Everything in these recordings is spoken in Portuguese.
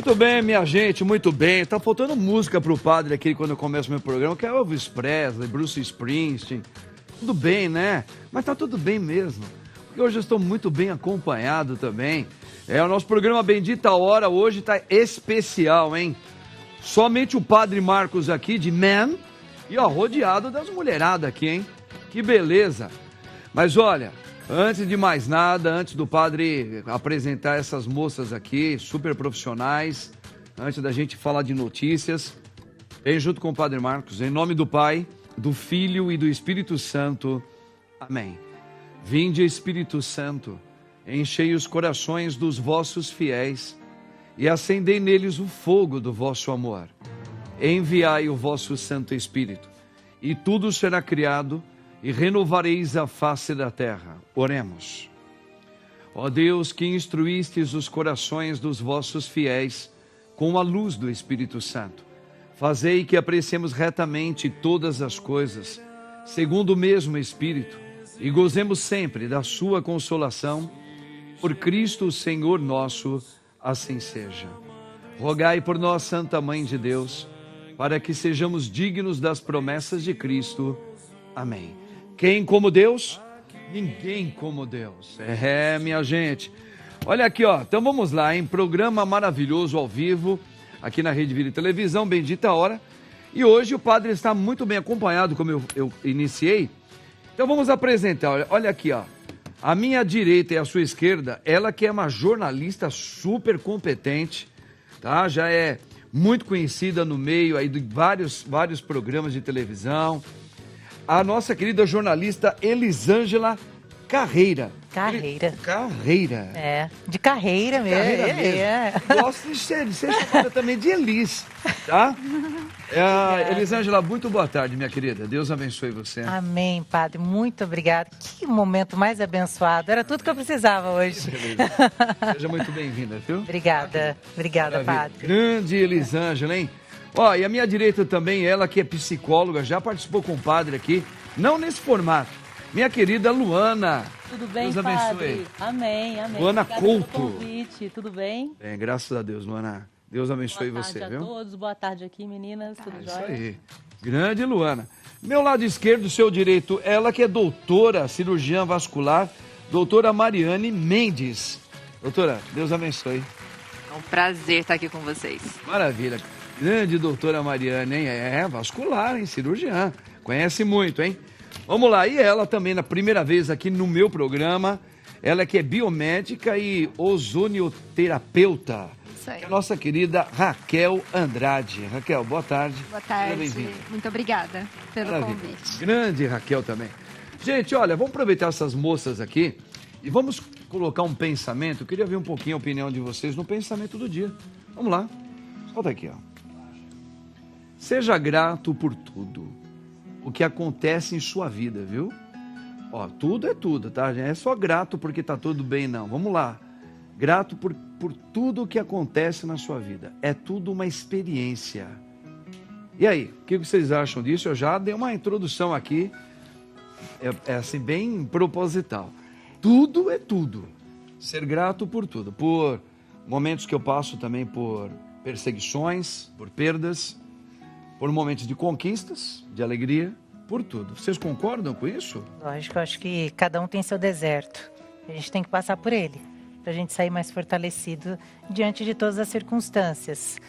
Muito bem, minha gente, muito bem. Tá faltando música pro padre aqui quando eu começo meu programa, que é Elvis Presley, Bruce Springsteen. Tudo bem, né? Mas tá tudo bem mesmo. Porque hoje eu estou muito bem acompanhado também. O nosso programa Bendita Hora hoje tá especial, hein? Somente o padre Marcos aqui, de Man, e ó, rodeado das mulheradas aqui, hein? Que beleza. Mas olha, antes de mais nada, antes do padre apresentar essas moças aqui, super profissionais, antes da gente falar de notícias, vem junto com o padre Marcos, em nome do Pai, do Filho e do Espírito Santo. Amém. Vinde, Espírito Santo, enchei os corações dos vossos fiéis e acendei neles o fogo do vosso amor. Enviai o vosso Santo Espírito, e tudo será criado, e renovareis a face da terra. Oremos. Ó Deus, que instruístes os corações dos vossos fiéis com a luz do Espírito Santo, fazei que apreciemos retamente todas as coisas, segundo o mesmo Espírito, e gozemos sempre da sua consolação. Por Cristo, Senhor nosso, assim seja. Rogai por nós, Santa Mãe de Deus, para que sejamos dignos das promessas de Cristo. Amém. Quem como Deus? Ninguém como Deus. Minha gente. Olha aqui, ó. Então vamos lá, hein? Programa maravilhoso ao vivo, aqui na Rede Vida e Televisão, Bendita Hora. E hoje o padre está muito bem acompanhado, como eu iniciei. Então vamos apresentar. Olha aqui, ó. A minha direita e a sua esquerda, ela que é uma jornalista super competente, tá? Já é muito conhecida no meio aí de vários programas de televisão. A nossa querida jornalista Elisângela Carreira. Carreira. É, de carreira mesmo. Carreira mesmo. Gosto de ser chamada também de Elis, tá? Elisângela, muito boa tarde, minha querida. Deus abençoe você. Amém, padre. Muito obrigada. Que momento mais abençoado. Era tudo que eu precisava hoje. Seja muito bem-vinda, viu? Obrigada, padre. Grande Elisângela, hein? Ó, e a minha direita também, ela que é psicóloga, já participou com o padre aqui, não nesse formato. Minha querida Luana. Tudo bem, Deus padre? abençoe. Amém. Luana Obrigada Couto. pelo convite. Tudo bem? Bem, graças a Deus, Luana. Deus abençoe Boa você, tarde viu? a todos. Boa tarde aqui, meninas. Tudo Isso jóia? aí. Grande Luana. Meu lado esquerdo, seu direito, ela que é doutora, cirurgiã vascular, doutora Mariane Mendes. Doutora, Deus abençoe. É um prazer estar aqui com vocês. Maravilha. Grande doutora Mariane, hein? É vascular, hein? Cirurgiã. Conhece muito, hein? Vamos lá. E ela também, na primeira vez aqui no meu programa, ela que é biomédica e ozonioterapeuta. Isso aí. É a nossa querida Raquel Andrade. Raquel, boa tarde. Boa tarde. Seja bem-vinda. Muito obrigada pelo Maravilha. convite. Grande Raquel também. Gente, olha, vamos aproveitar essas moças aqui e vamos colocar um pensamento. Eu queria ver um pouquinho a opinião de vocês no pensamento do dia. Vamos lá. Solta aqui, ó. Seja grato por tudo o que acontece em sua vida, viu? Ó, tudo é tudo, tá? Não é só grato porque tá tudo bem, não. Vamos lá. Grato por tudo o que acontece na sua vida. É tudo uma experiência. E aí, o que vocês acham disso? Eu já dei uma introdução aqui, é assim, bem proposital. Tudo é tudo. Ser grato por tudo. Por momentos que eu passo também por perseguições, por perdas, por momentos de conquistas, de alegria, por tudo. Vocês concordam com isso? Lógico, eu acho que cada um tem seu deserto. A gente tem que passar por ele, para a gente sair mais fortalecido diante de todas as circunstâncias.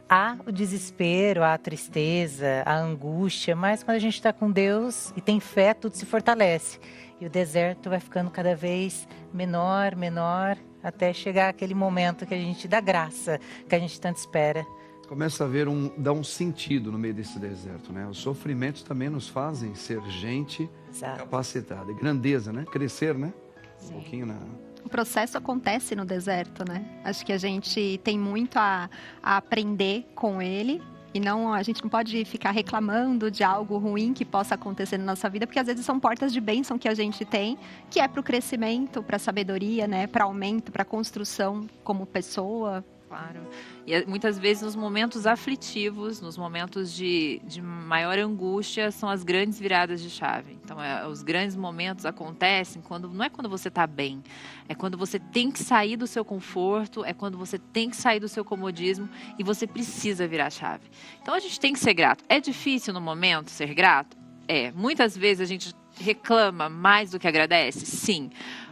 Há o desespero, há a tristeza, a angústia, mas quando a gente está com Deus e tem fé, tudo se fortalece. E o deserto vai ficando cada vez menor, até chegar aquele momento que a gente dá graça, que a gente tanto espera. Começa a ver dar um sentido no meio desse deserto, né? Os sofrimentos também nos fazem ser gente Exato. capacitada. Grandeza, né? Crescer, né? Sim. Um pouquinho na... O processo acontece no deserto, né? Acho que a gente tem muito a aprender com ele. E a gente não pode ficar reclamando de algo ruim que possa acontecer na nossa vida, porque às vezes são portas de bênção que a gente tem, que é para o crescimento, para a sabedoria, né? Para aumento, para construção como pessoa. Claro. E muitas vezes nos momentos aflitivos, nos momentos de maior angústia, são as grandes viradas de chave. Então, os grandes momentos acontecem não é quando você está bem, é quando você tem que sair do seu conforto, é quando você tem que sair do seu comodismo e você precisa virar a chave. Então, a gente tem que ser grato. É difícil no momento ser grato? É. Muitas vezes a gente reclama mais do que agradece? Sim.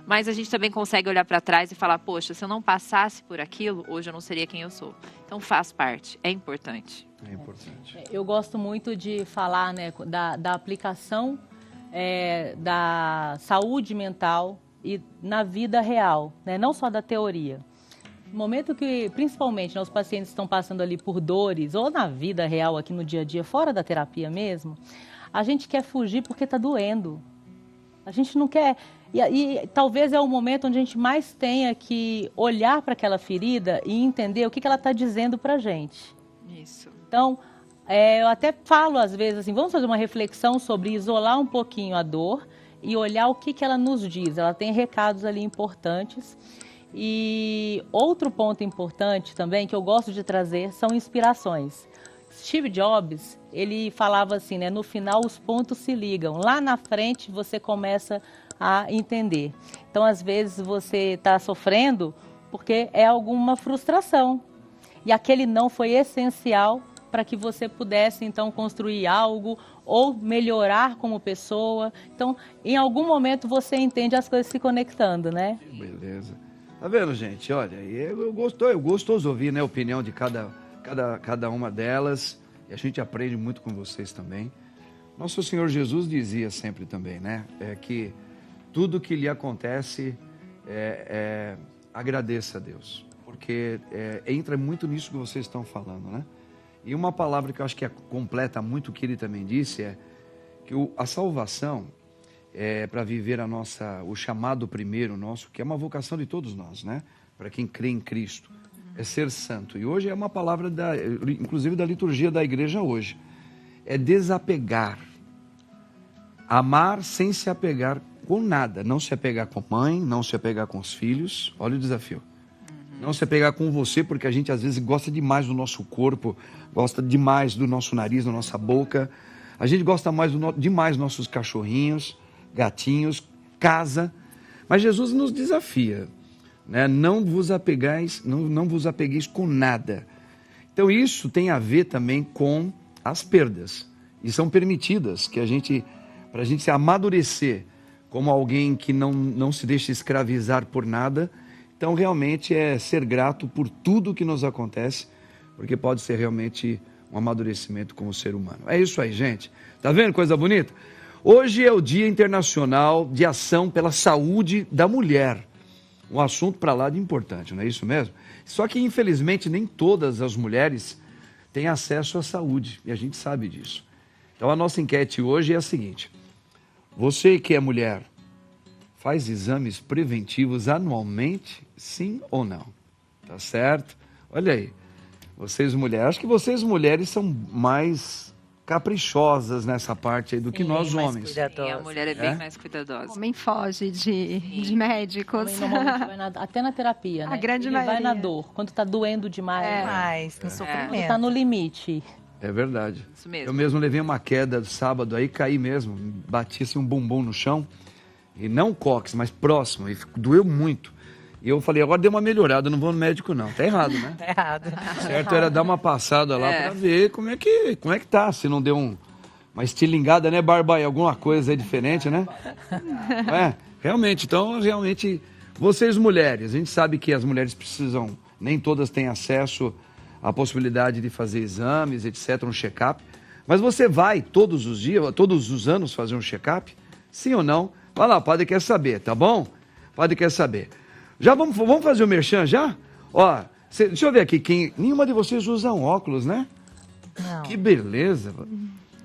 Mas a gente também consegue olhar para trás e falar, poxa, se eu não passasse por aquilo, hoje eu não seria quem eu sou. Então faz parte, é importante. É importante. Eu gosto muito de falar, né, da aplicação da saúde mental e na vida real, né, não só da teoria. No momento que, principalmente, né, os pacientes estão passando ali por dores, ou na vida real, aqui no dia a dia, fora da terapia mesmo, a gente quer fugir porque está doendo. A gente não quer... E talvez é o momento onde a gente mais tenha que olhar para aquela ferida e entender o que ela está dizendo para a gente. Isso. Então, eu até falo às vezes assim, vamos fazer uma reflexão sobre isolar um pouquinho a dor e olhar o que ela nos diz. Ela tem recados ali importantes. E outro ponto importante também que eu gosto de trazer são inspirações. Steve Jobs, ele falava assim, né, no final os pontos se ligam, lá na frente você começa a entender. Então, às vezes você está sofrendo porque é alguma frustração e aquele não foi essencial para que você pudesse então construir algo ou melhorar como pessoa. Então, em algum momento você entende as coisas se conectando, né? Beleza. Tá vendo, gente? Olha, é gostoso ouvir, né, a opinião de cada uma delas, e a gente aprende muito com vocês também. Nosso Senhor Jesus dizia sempre também, né, que tudo que lhe acontece, agradeça a Deus, porque entra muito nisso que vocês estão falando, né? E uma palavra que eu acho que completa muito o que ele também disse é que a salvação é para viver o chamado primeiro nosso, que é uma vocação de todos nós, né? Para quem crê em Cristo. É ser santo. E hoje é uma palavra, inclusive da liturgia da igreja hoje. É desapegar. Amar sem se apegar com nada. Não se apegar com a mãe, não se apegar com os filhos. Olha o desafio. Não se apegar com você, porque a gente às vezes gosta demais do nosso corpo, gosta demais do nosso nariz, da nossa boca. A gente gosta demais dos nossos cachorrinhos, gatinhos, casa. Mas Jesus nos desafia. Né? Não vos apegueis com nada. Então isso tem a ver também com as perdas, e são permitidas para a gente se amadurecer como alguém que não se deixa escravizar por nada. Então realmente é ser grato por tudo que nos acontece, porque pode ser realmente um amadurecimento como ser humano. É isso aí, gente. Tá vendo coisa bonita? Hoje é o Dia Internacional de Ação pela Saúde da Mulher. Um assunto para lá de importante, não é isso mesmo? Só que, infelizmente, nem todas as mulheres têm acesso à saúde, e a gente sabe disso. Então, a nossa enquete hoje é a seguinte: você que é mulher, faz exames preventivos anualmente, sim ou não? Tá certo? Olha aí, vocês mulheres, acho que vocês mulheres são mais caprichosas nessa parte aí do que nós homens. Sim, a mulher é bem mais cuidadosa. O homem foge de médicos. O homem normalmente vai até na terapia, né? A grande Ele maioria. vai na dor, quando está doendo demais. Mais, no sofrimento. Quando está no limite. É verdade. Isso mesmo. Eu mesmo levei uma queda sábado aí, caí mesmo, bati assim um bumbum no chão, e não cóccix, mas próximo, e doeu muito. E eu falei, agora deu uma melhorada, não vou no médico não. Tá errado, né? Tá errado. Certo era dar uma passada lá pra ver como é que tá, se não deu uma estilingada, né, Barba? Alguma coisa aí diferente, né? Realmente, então, vocês mulheres, a gente sabe que as mulheres precisam, nem todas têm acesso à possibilidade de fazer exames, etc., um check-up, mas você vai todos os dias, todos os anos fazer um check-up? Sim ou não? Vai lá, o padre quer saber, tá bom? O padre quer saber. Já vamos fazer o merchan já? Ó, deixa eu ver aqui, nenhuma de vocês usa óculos, né? Não. Que beleza.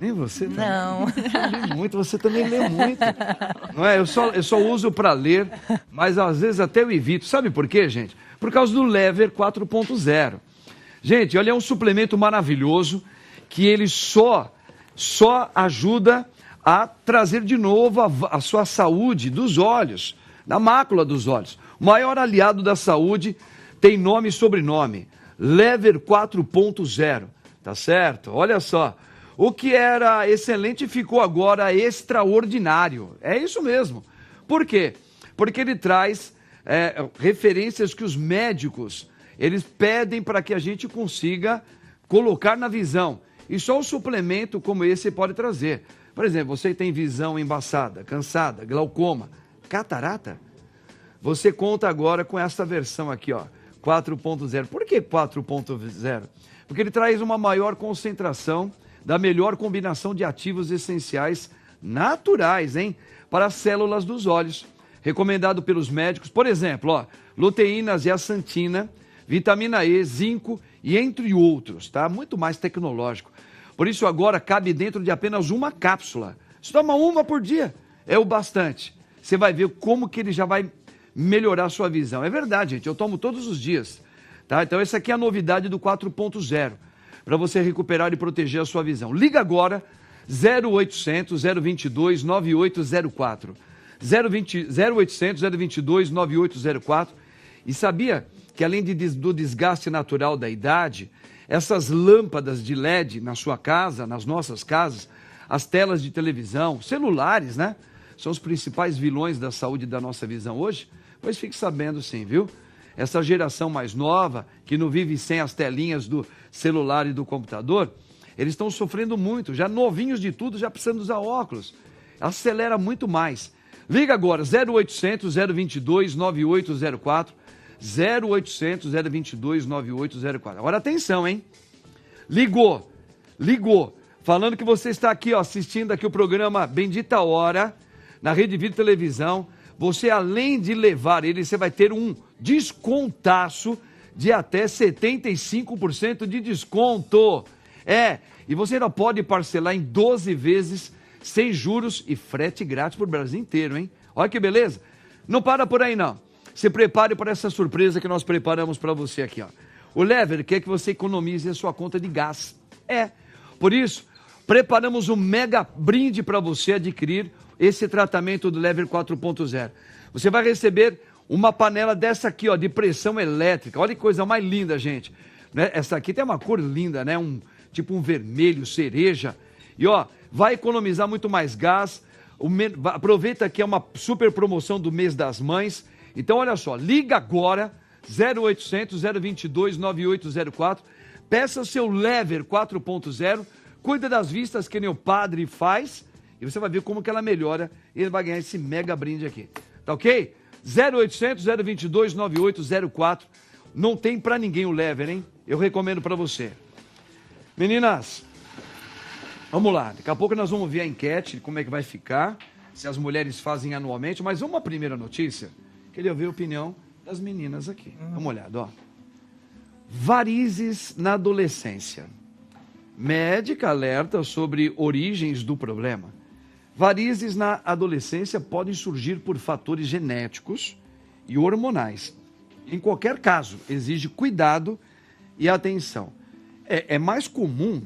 Nem você também. Não. Eu li muito, você também lê muito. Não é? Eu só uso para ler, mas às vezes até eu evito. Sabe por quê, gente? Por causa do Lever 4.0. Gente, olha, é um suplemento maravilhoso que ele só ajuda a trazer de novo a sua saúde dos olhos, da mácula dos olhos. O maior aliado da saúde tem nome e sobrenome. Lever 4.0, tá certo? Olha só, o que era excelente ficou agora extraordinário. É isso mesmo. Por quê? Porque ele traz referências que os médicos, eles pedem para que a gente consiga colocar na visão. E só um suplemento como esse pode trazer. Por exemplo, você tem visão embaçada, cansada, glaucoma, catarata. Você conta agora com essa versão aqui, ó, 4.0. Por que 4.0? Porque ele traz uma maior concentração da melhor combinação de ativos essenciais naturais, hein? Para as células dos olhos. Recomendado pelos médicos, por exemplo, ó, luteína, zeaxantina, vitamina E, zinco e entre outros, tá? Muito mais tecnológico. Por isso agora cabe dentro de apenas uma cápsula. Você toma uma por dia, é o bastante. Você vai ver como que ele já vai melhorar a sua visão. É verdade, gente, eu tomo todos os dias, tá? Então essa aqui é a novidade do 4.0, para você recuperar e proteger a sua visão. Liga agora, 0800 022 9804. 0800 022 9804. E sabia que além do desgaste natural da idade, essas lâmpadas de LED na sua casa, nas nossas casas, as telas de televisão, celulares, né? São os principais vilões da saúde da nossa visão hoje? Pois fique sabendo sim, viu? Essa geração mais nova, que não vive sem as telinhas do celular e do computador, eles estão sofrendo muito, já novinhos de tudo, já precisando usar óculos. Acelera muito mais. Liga agora, 0800 022 9804, 0800 022 9804. Agora atenção, hein? Ligou, falando que você está aqui, ó, assistindo aqui o programa Bendita Hora, na Rede Vida Televisão. Você, além de levar ele, você vai ter um descontaço de até 75% de desconto. E você ainda pode parcelar em 12 vezes, sem juros e frete grátis para o Brasil inteiro, hein? Olha que beleza. Não para por aí, não. Se prepare para essa surpresa que nós preparamos para você aqui, ó. O Lever quer que você economize a sua conta de gás. Por isso, preparamos um mega brinde para você adquirir esse tratamento do Lever 4.0. Você vai receber uma panela dessa aqui, ó, de pressão elétrica. Olha que coisa mais linda, gente. Né? Essa aqui tem uma cor linda, né? Tipo um vermelho, cereja. E, ó, vai economizar muito mais gás. Aproveita que é uma super promoção do mês das mães. Então, olha só, liga agora, 0800 022 9804. Peça o seu Lever 4.0. Cuida das vistas que nem o padre faz. E você vai ver como que ela melhora e ele vai ganhar esse mega brinde aqui. Tá ok? 0800 022 9804. Não tem pra ninguém o Lever, hein? Eu recomendo pra você. Meninas, vamos lá. Daqui a pouco nós vamos ver a enquete, como é que vai ficar, se as mulheres fazem anualmente. Mas uma primeira notícia, queria ver a opinião das meninas aqui. Dá uma olhada, ó. Varizes na adolescência. Médica alerta sobre origens do problema. Varizes na adolescência podem surgir por fatores genéticos e hormonais. Em qualquer caso, exige cuidado e atenção. É mais comum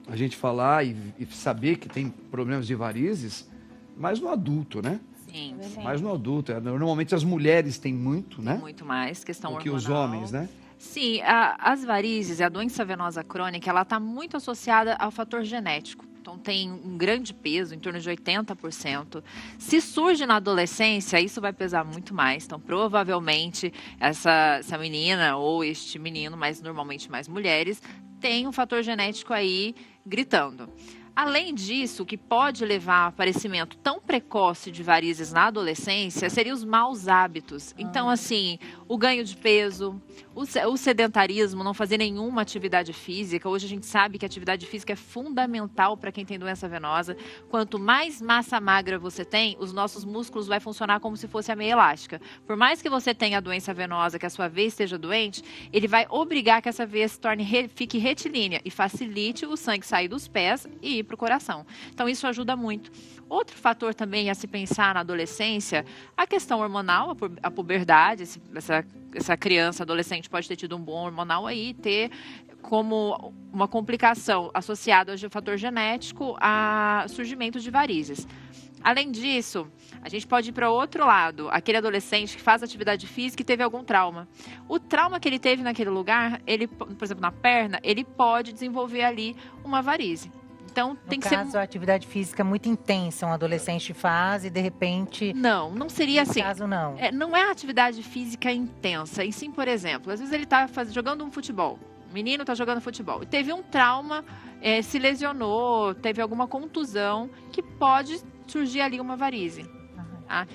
a gente falar e saber que tem problemas de varizes, mas no adulto, né? Sim. Mais no adulto. Normalmente as mulheres têm muito, né? Muito mais, questão do que hormonal. os homens, né? Sim, as varizes e a doença venosa crônica, ela está muito associada ao fator genético. Então, tem um grande peso, em torno de 80%. Se surge na adolescência, isso vai pesar muito mais. Então, provavelmente, essa menina ou este menino, mas normalmente mais mulheres, tem um fator genético aí gritando. Além disso, o que pode levar ao aparecimento tão precoce de varizes na adolescência seriam os maus hábitos. Então, assim, o ganho de peso, o sedentarismo, não fazer nenhuma atividade física. Hoje a gente sabe que a atividade física é fundamental para quem tem doença venosa. Quanto mais massa magra você tem, os nossos músculos vão funcionar como se fosse a meia elástica. Por mais que você tenha a doença venosa, que a sua veia esteja doente, ele vai obrigar que essa veia fique retilínea e facilite o sangue sair dos pés e ir para o coração. Então, isso ajuda muito. Outro fator também a se pensar na adolescência, a questão hormonal, a puberdade, essa criança, adolescente pode ter tido um bom hormonal aí, ter como uma complicação associada ao fator genético a surgimento de varizes. Além disso, a gente pode ir para o outro lado, aquele adolescente que faz atividade física e teve algum trauma. O trauma que ele teve naquele lugar, ele, por exemplo, na perna, ele pode desenvolver ali uma varize. Então, tem que ser... No caso, a atividade física muito intensa, um adolescente faz e, de repente... Não seria assim. No caso, não. Não é atividade física intensa. E sim, por exemplo, às vezes ele está jogando um futebol. O menino está jogando futebol. E teve um trauma, se lesionou, teve alguma contusão, que pode surgir ali uma varize. Tá?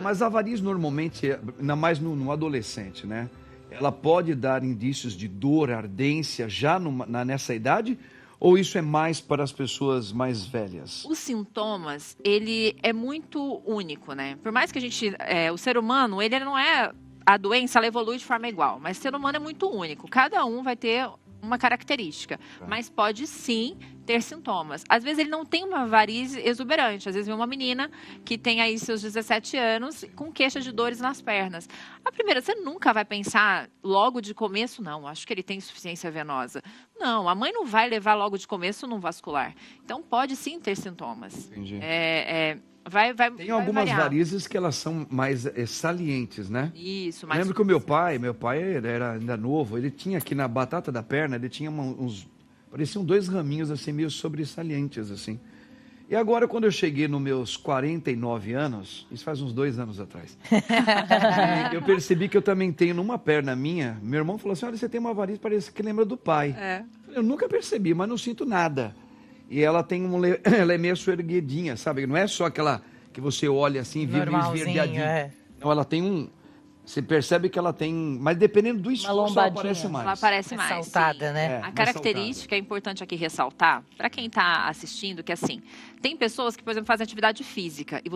Mas a varize normalmente, ainda mais no adolescente, né? Ela pode dar indícios de dor, ardência já nessa idade? Ou isso é mais para as pessoas mais velhas? Os sintomas, ele é muito único, né? Por mais que a gente... o ser humano, ele não é... A doença, ela evolui de forma igual. Mas o ser humano é muito único. Cada um vai ter uma característica. Mas pode, sim, ter sintomas. Às vezes, ele não tem uma varize exuberante. Às vezes, vem uma menina que tem aí seus 17 anos com queixa de dores nas pernas. A primeira, você nunca vai pensar logo de começo, não, acho que ele tem insuficiência venosa. Não, a mãe não vai levar logo de começo num vascular. Então, pode sim ter sintomas. Entendi. Tem algumas varizes que elas são mais salientes, né? Isso, mais... Lembro que o meu pai era ainda novo, ele tinha aqui na batata da perna, ele tinha pareciam 2 raminhos assim, meio sobressalientes, assim. E agora, quando eu cheguei nos meus 49 anos, isso faz uns 2 anos atrás, eu percebi que eu também tenho numa perna minha, meu irmão falou assim, olha, você tem uma varize, parece que lembra do pai. Eu nunca percebi, mas não sinto nada. E ela tem ela é meio erguidinha, sabe? Não é só aquela que você olha assim e vê meio esverdeadinha. Não, ela tem você percebe que ela tem... Mas dependendo do esforço, ela aparece mais. Ela aparece mais, ressaltada, né? A característica é importante aqui ressaltar, para quem está assistindo, que assim, tem pessoas que, por exemplo, fazem atividade física e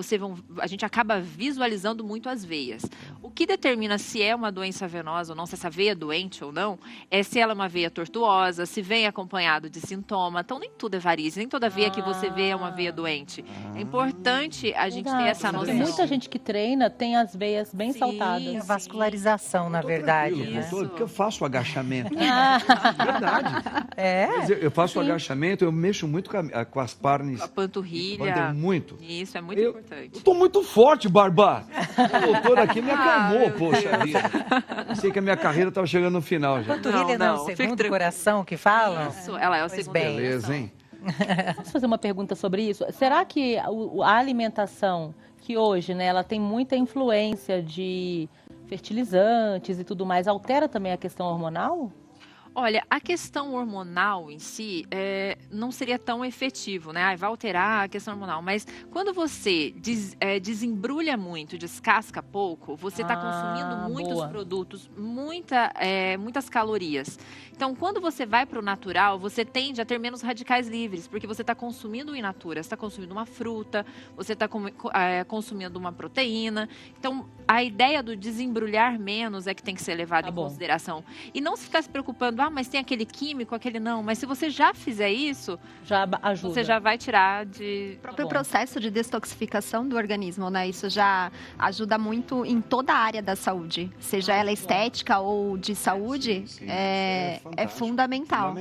a gente acaba visualizando muito as veias. O que determina se é uma doença venosa ou não, se essa veia é doente ou não, é se ela é uma veia tortuosa, se vem acompanhado de sintoma. Então, nem tudo é varize, nem toda veia que você vê é uma veia doente. É importante a gente ter essa noção. Tem muita gente que treina tem as veias bem saltadas. Vascularização, na verdade, né? Porque eu faço agachamento. Verdade. Mas eu faço agachamento, eu mexo muito com as pernas. A panturrilha. Muito. Isso, é muito importante. Eu tô muito forte, Barbá. O doutor aqui me acalmou, poxa vida. Sei que a minha carreira estava chegando no final já. Panturrilha não, o segundo coração que falam? Isso, ela é o segundo coração. Beleza, hein? Posso fazer uma pergunta sobre isso? Será que a alimentação, que hoje, né, ela tem muita influência de fertilizantes e tudo mais, altera também a questão hormonal? Olha, a questão hormonal em si não seria tão efetivo, né? Vai alterar a questão hormonal, mas quando você desembrulha muito, descasca pouco, você está consumindo muitos produtos, muitas calorias. Então, quando você vai para o natural, você tende a ter menos radicais livres, porque você está consumindo o in natura, você está consumindo uma fruta, você está consumindo uma proteína. Então, a ideia do desembrulhar menos é que tem que ser levada em consideração. E não se ficar se preocupando, mas tem aquele químico, aquele não. Mas se você já fizer isso, já ajuda. Você já vai tirar de... O próprio processo de detoxificação do organismo, né? Isso já ajuda muito em toda a área da saúde. Seja ela estética ou de saúde, é fundamental.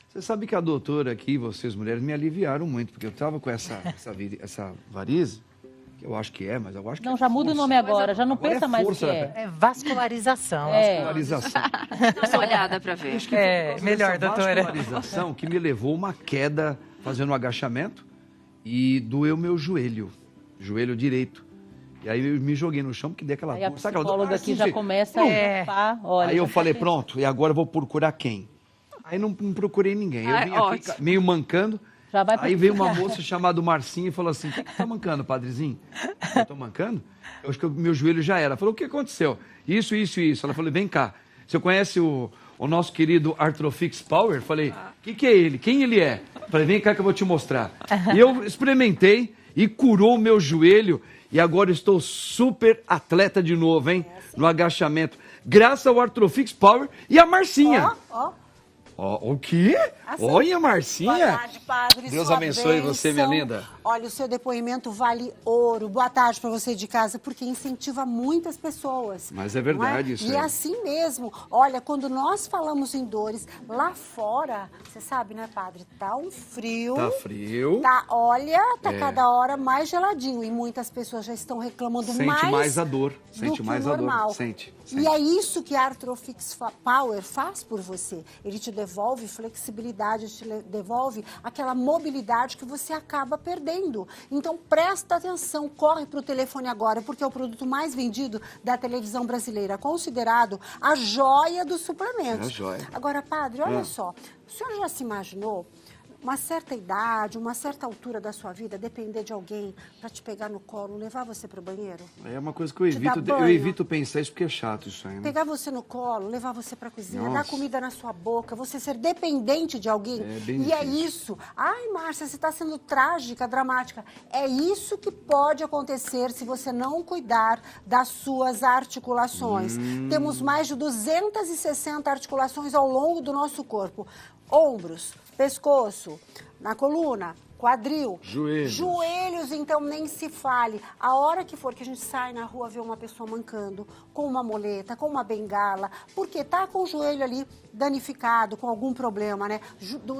Você sabe que a doutora aqui, vocês mulheres, me aliviaram muito, porque eu estava com essa varize, que eu acho que mas eu acho que não, já muda o nome agora, já não pensa mais que é. É vascularização. Vascularização. Dá uma olhada para ver. Melhor, doutora. Vascularização que me levou uma queda fazendo um agachamento e doeu meu joelho direito. E aí eu me joguei no chão, porque dei aquela... Aí a psicóloga aqui já começa a preocupar. Aí eu falei, pronto, e agora eu vou procurar quem? Aí não procurei ninguém. Eu vim aqui meio mancando. Aí veio uma moça chamada Marcinha e falou assim, o que tá mancando, padrezinho? Eu tô mancando? Eu acho que o meu joelho já era. Falou, o que aconteceu? Isso. Ela falou, vem cá, você conhece o nosso querido Arthrofix Power? Falei, o que é ele? Quem ele é? Falei, vem cá que eu vou te mostrar. E eu experimentei e curou o meu joelho e agora estou super atleta de novo, hein? No agachamento. Graças ao Arthrofix Power e a Marcinha. Ó, o quê? Assim. Olha, Boa Marcinha. tarde, padre. Deus Sua abençoe você, minha bênção. linda. Olha, o seu depoimento vale ouro. Boa tarde para você de casa, porque incentiva muitas pessoas. Mas é verdade não é? isso E aí. é assim mesmo. Olha, quando nós falamos em dores, lá fora, você sabe, né, padre? Tá um frio. Tá frio. Tá, olha, tá É. cada hora mais geladinho. E muitas pessoas já estão reclamando Sente mais a dor. do Sente que mais o a dor. normal. Sente. E é isso que a Artrofix Power faz por você. Ele te devolve flexibilidade, te devolve aquela mobilidade que você acaba perdendo. Então presta atenção, corre para o telefone agora, porque é o produto mais vendido da televisão brasileira, considerado a joia dos suplementos. É a joia. Agora, padre, olha Ah. só, o senhor já se imaginou uma certa idade, uma certa altura da sua vida, depender de alguém para te pegar no colo, levar você para o banheiro? É uma coisa que eu Te dá evito. Eu banho. evito pensar isso porque é chato isso aí, né? Pegar você no colo, levar você para a cozinha, Nossa. dar comida na sua boca, você ser dependente de alguém. É bem e é difícil. isso. Ai, Márcia, você está sendo trágica, dramática. É isso que pode acontecer se você não cuidar das suas articulações. Temos mais de 260 articulações ao longo do nosso corpo. Ombros, pescoço, na coluna, quadril. Joelhos. Joelhos, então, nem se fale. A hora que for que a gente sai na rua ver uma pessoa mancando, com uma muleta, com uma bengala, porque tá com o joelho ali danificado, com algum problema, né?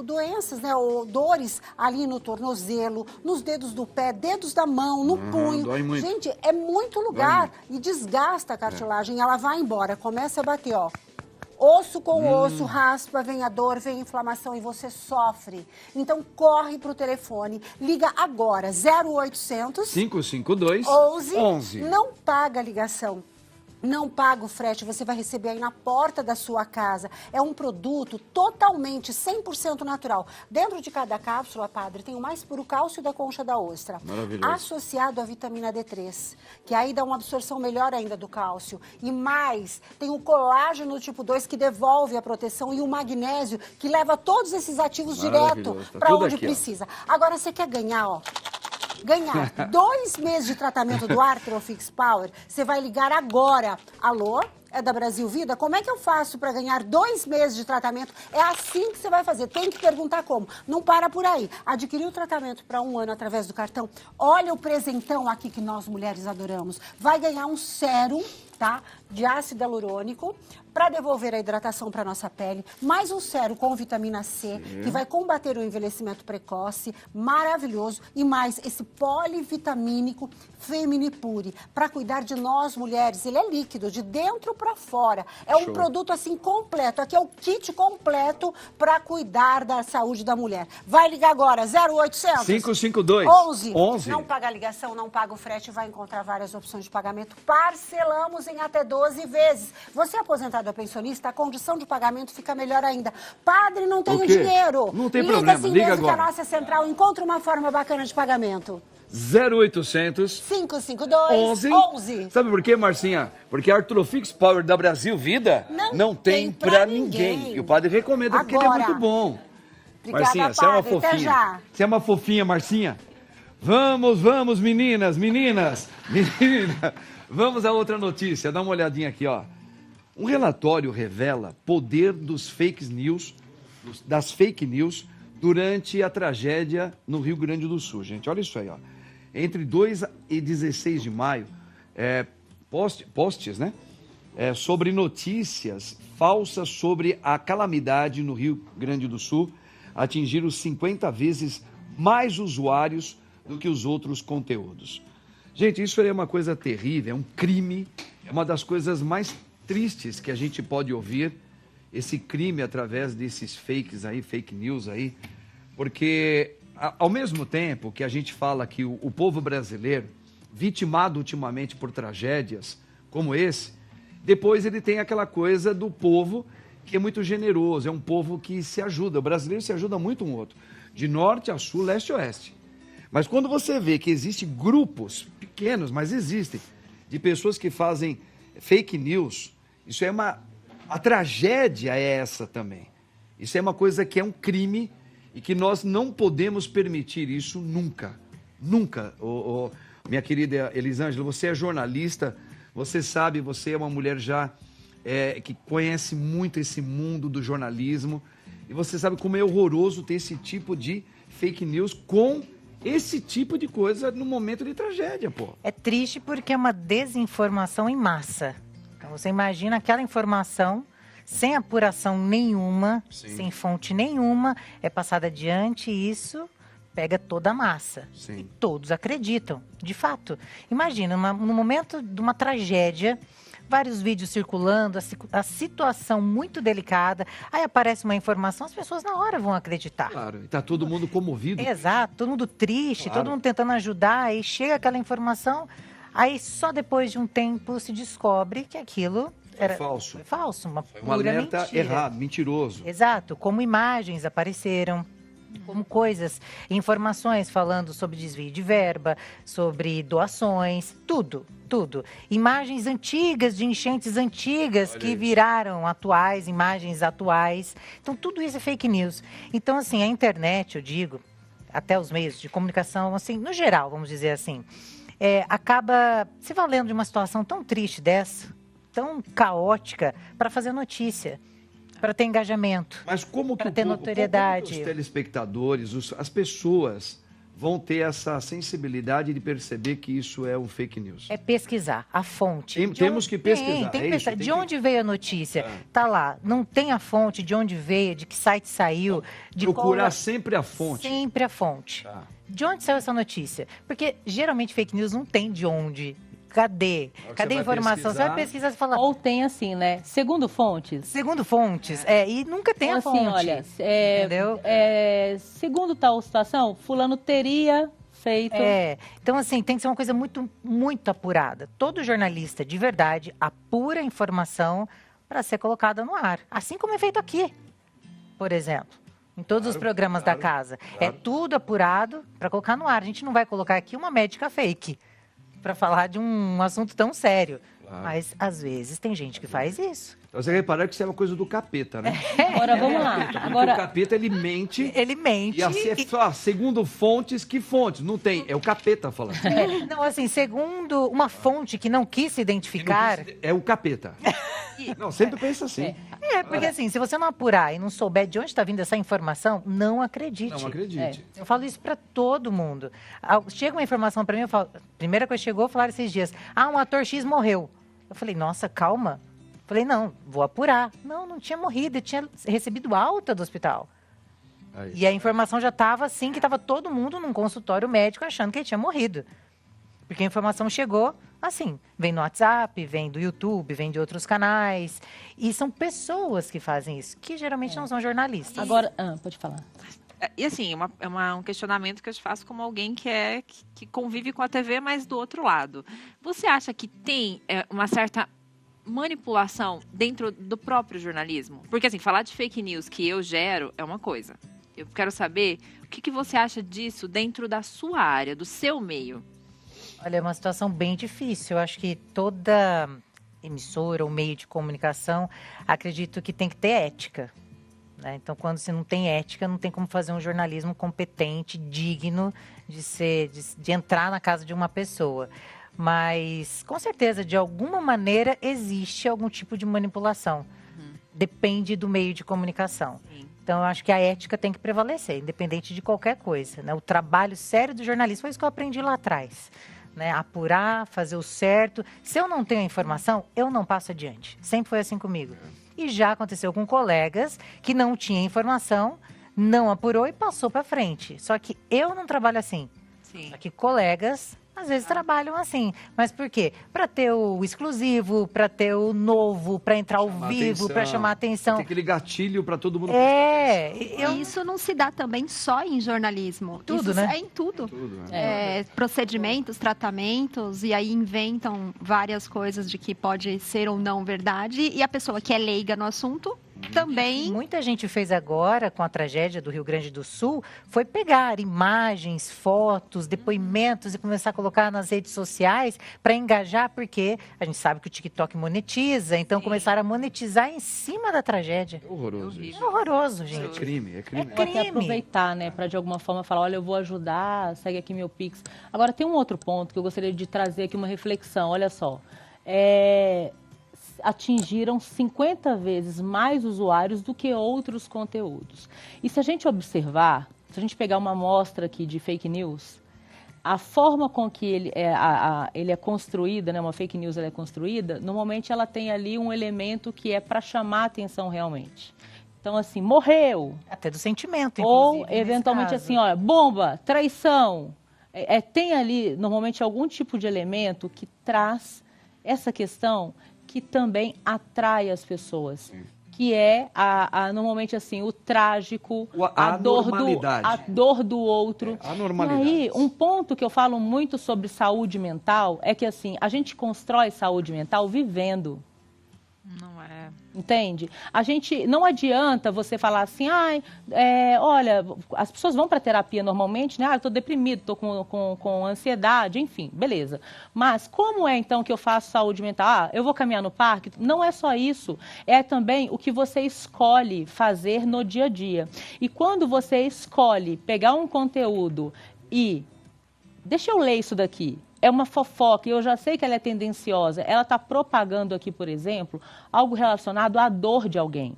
Doenças, né? Ou dores ali no tornozelo, nos dedos do pé, dedos da mão, no punho. dói muito. Gente, é muito lugar muito. e desgasta a cartilagem. Ela vai embora, começa a bater, ó. Osso com osso, raspa, vem a dor, vem a inflamação e você sofre. Então, corre pro telefone, liga agora, 0800 552 11. Não paga a ligação. Não paga o frete, você vai receber aí na porta da sua casa. É um produto totalmente 100% natural. Dentro de cada cápsula, padre, tem o mais puro cálcio da concha da ostra. Maravilhoso. Associado à vitamina D3, que aí dá uma absorção melhor ainda do cálcio. E mais, tem o colágeno tipo 2, que devolve a proteção, e o magnésio, que leva todos esses ativos direto Maravilhoso. Tá para tudo onde aqui, ó. precisa. Agora, você quer ganhar, ó. Ganhar 2 meses de tratamento do Artrofix Power, você vai ligar agora. Alô? É da Brasil Vida? Como é que eu faço para ganhar 2 meses de tratamento? É assim que você vai fazer. Tem que perguntar como. Não para por aí. Adquirir o tratamento para 1 ano através do cartão. Olha o presentão aqui que nós mulheres adoramos. Vai ganhar um sérum, tá? De ácido hialurônico para devolver a hidratação para nossa pele. Mais um sérum com vitamina C, que vai combater o envelhecimento precoce. Maravilhoso. E mais esse polivitamínico Feminipure para cuidar de nós mulheres. Ele é líquido, de dentro para fora. É um Show. produto assim completo. Aqui é o kit completo para cuidar da saúde da mulher. Vai ligar agora, 0800 552 11. Não paga a ligação, não paga o frete, vai encontrar várias opções de pagamento. Parcelamos em até 12 vezes. Você é aposentado ou pensionista, a condição de pagamento fica melhor ainda. Padre, não tenho O quê? dinheiro. Não tem liga problema, assim liga mesmo que a agora. nossa central encontra uma forma bacana de pagamento. 0800 552 11. Sabe por quê, Marcinha? Porque a Artrofix Power da Brasil Vida Não tem tem pra pra ninguém. ninguém. E o padre recomenda porque ele é Agora. muito bom. Obrigada, Marcinha, você é uma padre. Até fofinha. já. Você é uma fofinha, Marcinha. Vamos, meninas. Menina. Vamos a outra notícia. Dá uma olhadinha aqui, ó. Um relatório revela poder das fake news durante a tragédia no Rio Grande do Sul, gente. Olha isso aí, ó. Entre 2 e 16 de maio, posts, né? Sobre notícias falsas sobre a calamidade no Rio Grande do Sul atingiram 50 vezes mais usuários do que os outros conteúdos. Gente, isso aí é uma coisa terrível, é um crime, é uma das coisas mais tristes que a gente pode ouvir, esse crime através desses fake news aí, porque ao mesmo tempo que a gente fala que o povo brasileiro, vitimado ultimamente por tragédias como esse, depois ele tem aquela coisa do povo que é muito generoso, é um povo que se ajuda, o brasileiro se ajuda muito um outro, de norte a sul, leste a oeste. Mas quando você vê que existem grupos pequenos, mas existem, de pessoas que fazem fake news, isso é a tragédia é essa também. Isso é uma coisa que é um crime e que nós não podemos permitir isso nunca. Nunca. Minha querida Elisângela, você é jornalista, você sabe, você é uma mulher já que conhece muito esse mundo do jornalismo E você sabe como é horroroso ter esse tipo de fake news com esse tipo de coisa no momento de tragédia, pô. É triste porque é uma desinformação em massa. Então você imagina aquela informação sem apuração nenhuma, Sim. sem fonte nenhuma, é passada adiante e isso pega toda a massa. Sim. E todos acreditam, de fato. Imagina, no momento de uma tragédia, vários vídeos circulando, a situação muito delicada, aí aparece uma informação, as pessoas na hora vão acreditar. Claro, e tá todo mundo comovido. Exato, todo mundo triste, Claro. todo mundo tentando ajudar, aí chega aquela informação, aí só depois de um tempo se descobre que aquilo era falso. Foi falso, uma Foi um pura alerta mentira. errado, mentiroso. Exato, como imagens apareceram, como coisas, informações falando sobre desvio de verba, sobre doações, tudo. Imagens antigas, de enchentes antigas Olha que isso. viraram atuais, imagens atuais. Então, tudo isso é fake news. Então, assim, a internet, eu digo, até os meios de comunicação, assim, no geral, vamos dizer assim, acaba se valendo de uma situação tão triste dessa, tão caótica, para fazer notícia, para ter engajamento. Mas como que Pra o ter povo, notoriedade. como que os telespectadores, as pessoas vão ter essa sensibilidade de perceber que isso é um fake news? É pesquisar a fonte. Temos que pesquisar, Tem é que isso, pesquisar. tem De que- onde veio a notícia? Tá lá. Não tem a fonte, de onde veio, de que site saiu, de Procurar qual... sempre a fonte. Sempre a fonte. Tá. De onde saiu essa notícia? Porque geralmente fake news não tem de onde. Cadê? hora que Cadê você a vai informação? Você vai pesquisar e falar. Ou tem assim, né? Segundo fontes. Segundo fontes. E nunca tem Então, a fonte. assim, olha, entendeu? segundo tal situação, fulano teria feito. Então, assim, tem que ser uma coisa muito, muito apurada. Todo jornalista, de verdade, apura a informação para ser colocada no ar. Assim como é feito aqui, por exemplo. Em todos os programas da casa. É tudo apurado para colocar no ar. A gente não vai colocar aqui uma médica fake para falar de um assunto tão sério. Claro. Mas, às vezes, tem gente que faz isso. Então, você reparar que isso é uma coisa do capeta, né? Agora, vamos lá. Porque o Agora, capeta, ele mente. Ele mente. E assim, segundo fontes, que fontes? Não tem, é o capeta falando. Não, assim, segundo uma fonte que não quis se identificar... É o capeta. Não, sempre pensa assim. Porque assim, se você não apurar e não souber de onde está vindo essa informação, não acredite. Não acredite. Eu falo isso para todo mundo. Chega uma informação para mim, eu falo, primeira coisa que chegou, falaram esses dias, um ator X morreu. Eu falei, nossa, calma. Falei, não, vou apurar. Não tinha morrido, ele tinha recebido alta do hospital. Aí. E a informação já estava assim, que estava todo mundo num consultório médico achando que ele tinha morrido. Porque a informação chegou assim, vem no WhatsApp, vem do YouTube, vem de outros canais. E são pessoas que fazem isso, que geralmente não são jornalistas. agora, pode falar. E assim, um questionamento que eu te faço como alguém que convive com a TV, mas do outro lado. Você acha que tem uma certa manipulação dentro do próprio jornalismo? Porque assim, falar de fake news que eu gero é uma coisa. Eu quero saber o que você acha disso dentro da sua área, do seu meio. Olha, é uma situação bem difícil. Eu acho que toda emissora ou meio de comunicação, acredito que tem que ter ética. Né? Então, quando você não tem ética, não tem como fazer um jornalismo competente, digno de entrar na casa de uma pessoa. Mas, com certeza, de alguma maneira, existe algum tipo de manipulação. Depende do meio de comunicação. Sim. Então, eu acho que a ética tem que prevalecer, independente de qualquer coisa. Né? O trabalho sério do jornalista foi isso que eu aprendi lá atrás. Né? Apurar, fazer o certo. Se eu não tenho a informação, eu não passo adiante. Sempre foi assim comigo. E já aconteceu com colegas que não tinham informação, não apurou e passou para frente. Só que eu não trabalho assim. Sim. Só que colegas, às vezes, trabalham assim. Mas por quê? Para ter o exclusivo, para ter o novo, para entrar ao vivo, para chamar atenção. Tem aquele gatilho para todo mundo E isso não se dá também só em jornalismo. Tudo, isso né? é em tudo. Tudo, né? Procedimentos, tratamentos, e aí inventam várias coisas de que pode ser ou não verdade. E a pessoa que é leiga no assunto também. Muita gente fez agora, com a tragédia do Rio Grande do Sul, foi pegar imagens, fotos, depoimentos e começar a colocar nas redes sociais para engajar, porque a gente sabe que o TikTok monetiza, então começaram a monetizar em cima da tragédia. É horroroso isso. É horroroso, É gente. crime, é crime. Vou até aproveitar, né, para de alguma forma falar, olha, eu vou ajudar, segue aqui meu Pix. Agora, tem um outro ponto que eu gostaria de trazer aqui uma reflexão, olha só. atingiram 50 vezes mais usuários do que outros conteúdos. E se a gente observar, se a gente pegar uma amostra aqui de fake news, a forma com que ele é construída, né, uma fake news ela é construída, normalmente ela tem ali um elemento que é para chamar a atenção realmente. Então, assim, morreu. Até do sentimento, Ou, inclusive, eventualmente, nesse assim, caso. olha, bomba, traição. Tem ali, normalmente, algum tipo de elemento que traz essa questão que também atrai as pessoas. Que é, normalmente, assim, o trágico, A a dor do outro. A normalidade. E aí, um ponto que eu falo muito sobre saúde mental é que, assim, a gente constrói saúde mental vivendo. Não é. Entende? A gente, não adianta você falar assim, olha, as pessoas vão para terapia normalmente, né? Eu estou deprimido, estou com ansiedade, enfim, beleza. Mas como é então que eu faço saúde mental? Eu vou caminhar no parque? Não é só isso, é também o que você escolhe fazer no dia a dia. E quando você escolhe pegar um conteúdo e deixa eu ler isso daqui. É uma fofoca, e eu já sei que ela é tendenciosa. Ela está propagando aqui, por exemplo, algo relacionado à dor de alguém.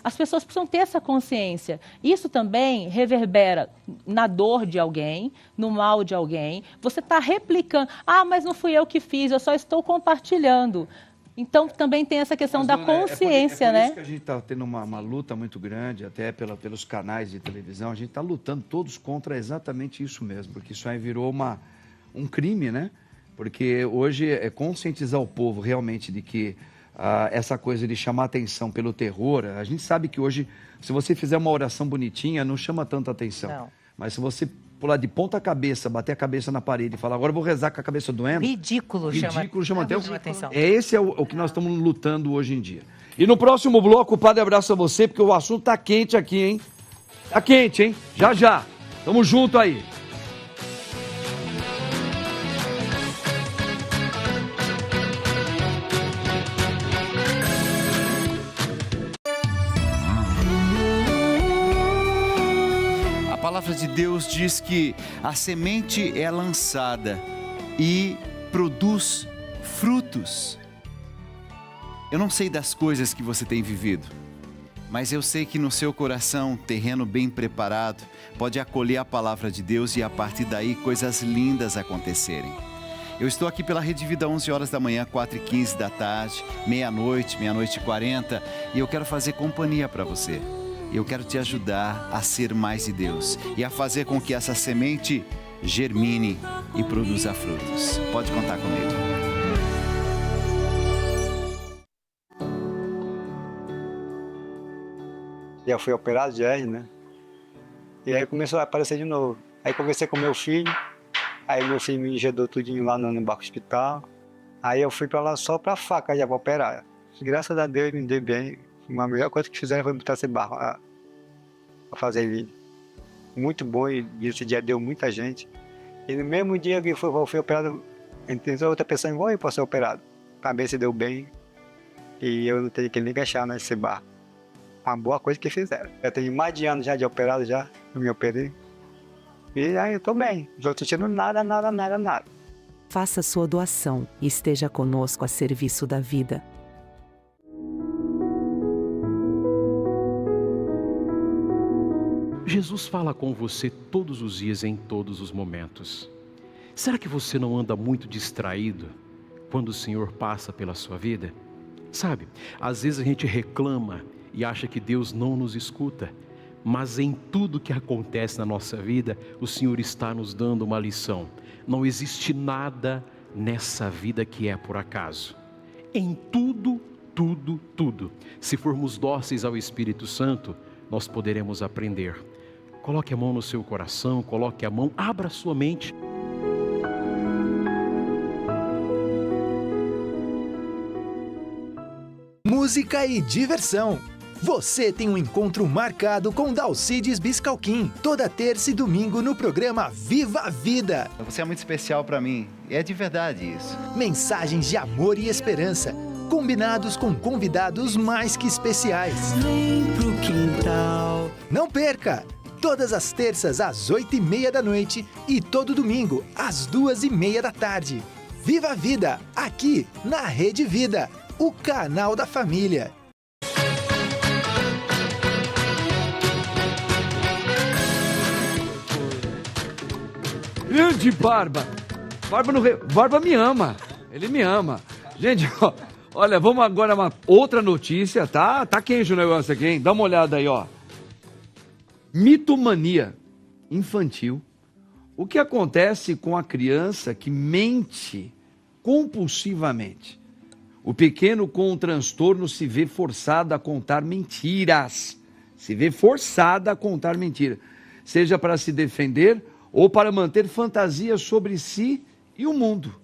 As pessoas precisam ter essa consciência. Isso também reverbera na dor de alguém, no mal de alguém. Você está replicando. Mas não fui eu que fiz, eu só estou compartilhando. Então, também tem essa questão da consciência, né? É por isso que a gente está tendo uma luta muito grande, até pelos canais de televisão. A gente está lutando todos contra exatamente isso mesmo, porque isso aí virou um crime, né? Porque hoje é conscientizar o povo realmente de que essa coisa de chamar atenção pelo terror, a gente sabe que hoje, se você fizer uma oração bonitinha, não chama tanta atenção. Não. Mas se você pular de ponta cabeça, bater a cabeça na parede e falar, agora eu vou rezar com a cabeça doendo... Ridículo chama atenção. Esse é o que nós estamos lutando hoje em dia. E no próximo bloco, o Padre abraça você, porque o assunto tá quente aqui, hein? Tá quente, hein? Já, já. Tamo junto aí. A palavra de Deus diz que a semente é lançada e produz frutos. Eu não sei das coisas que você tem vivido, mas eu sei que no seu coração, terreno bem preparado, pode acolher a palavra de Deus e a partir daí coisas lindas acontecerem. Eu estou aqui pela Rede Vida 11 horas da manhã, 4h15 da tarde, meia-noite, meia-noite e 40, e eu quero fazer companhia para você. Eu quero te ajudar a ser mais de Deus e a fazer com que essa semente germine e produza frutos. Pode contar comigo. Já fui operado de hernia, né? E aí começou a aparecer de novo. Aí conversei com meu filho, aí meu filho me injetou tudinho lá no barco hospital. Aí eu fui pra lá só pra faca, já pra operar. Graças a Deus me dei bem. A melhor coisa que fizeram foi botar esse barco pra fazer vídeo. Muito bom, e esse dia deu muita gente. E no mesmo dia que fui operado, entrou outra pessoa igual eu para ser operado. A cabeça deu bem e eu não tenho que nem gastar nesse barco. Uma boa coisa que fizeram. Eu tenho mais de ano já de operado, já eu me operei. E aí eu tô bem, não tô sentindo nada. Faça sua doação e esteja conosco a serviço da vida. Jesus fala com você todos os dias, em todos os momentos. Será que você não anda muito distraído quando o Senhor passa pela sua vida? Sabe, às vezes a gente reclama e acha que Deus não nos escuta, mas em tudo que acontece na nossa vida, o Senhor está nos dando uma lição. Não existe nada nessa vida que é por acaso. Em tudo, se formos dóceis ao Espírito Santo, nós poderemos aprender. Coloque a mão no seu coração, coloque a mão, abra sua mente. Música e diversão. Você tem um encontro marcado com Dalcides Biscalquim, toda terça e domingo no programa Viva a Vida. Você é muito especial para mim, e é de verdade isso. Mensagens de amor e esperança, combinados com convidados mais que especiais. Vem pro quintal. Não perca! Todas as terças às 8h30 da noite e todo domingo às 2h30 da tarde. Viva a Vida, aqui na Rede Vida. o canal da família. Grande Barba. Barba me ama. Ele me ama. Gente, ó, olha, vamos agora uma outra notícia, tá? Tá quente o negócio aqui, hein? Dá uma olhada aí, ó. Mitomania infantil. O que acontece com a criança que mente compulsivamente? O pequeno com um transtorno se vê forçado a contar mentiras. Se vê forçado a contar mentiras. Seja para se defender ou para manter fantasias sobre si e o mundo.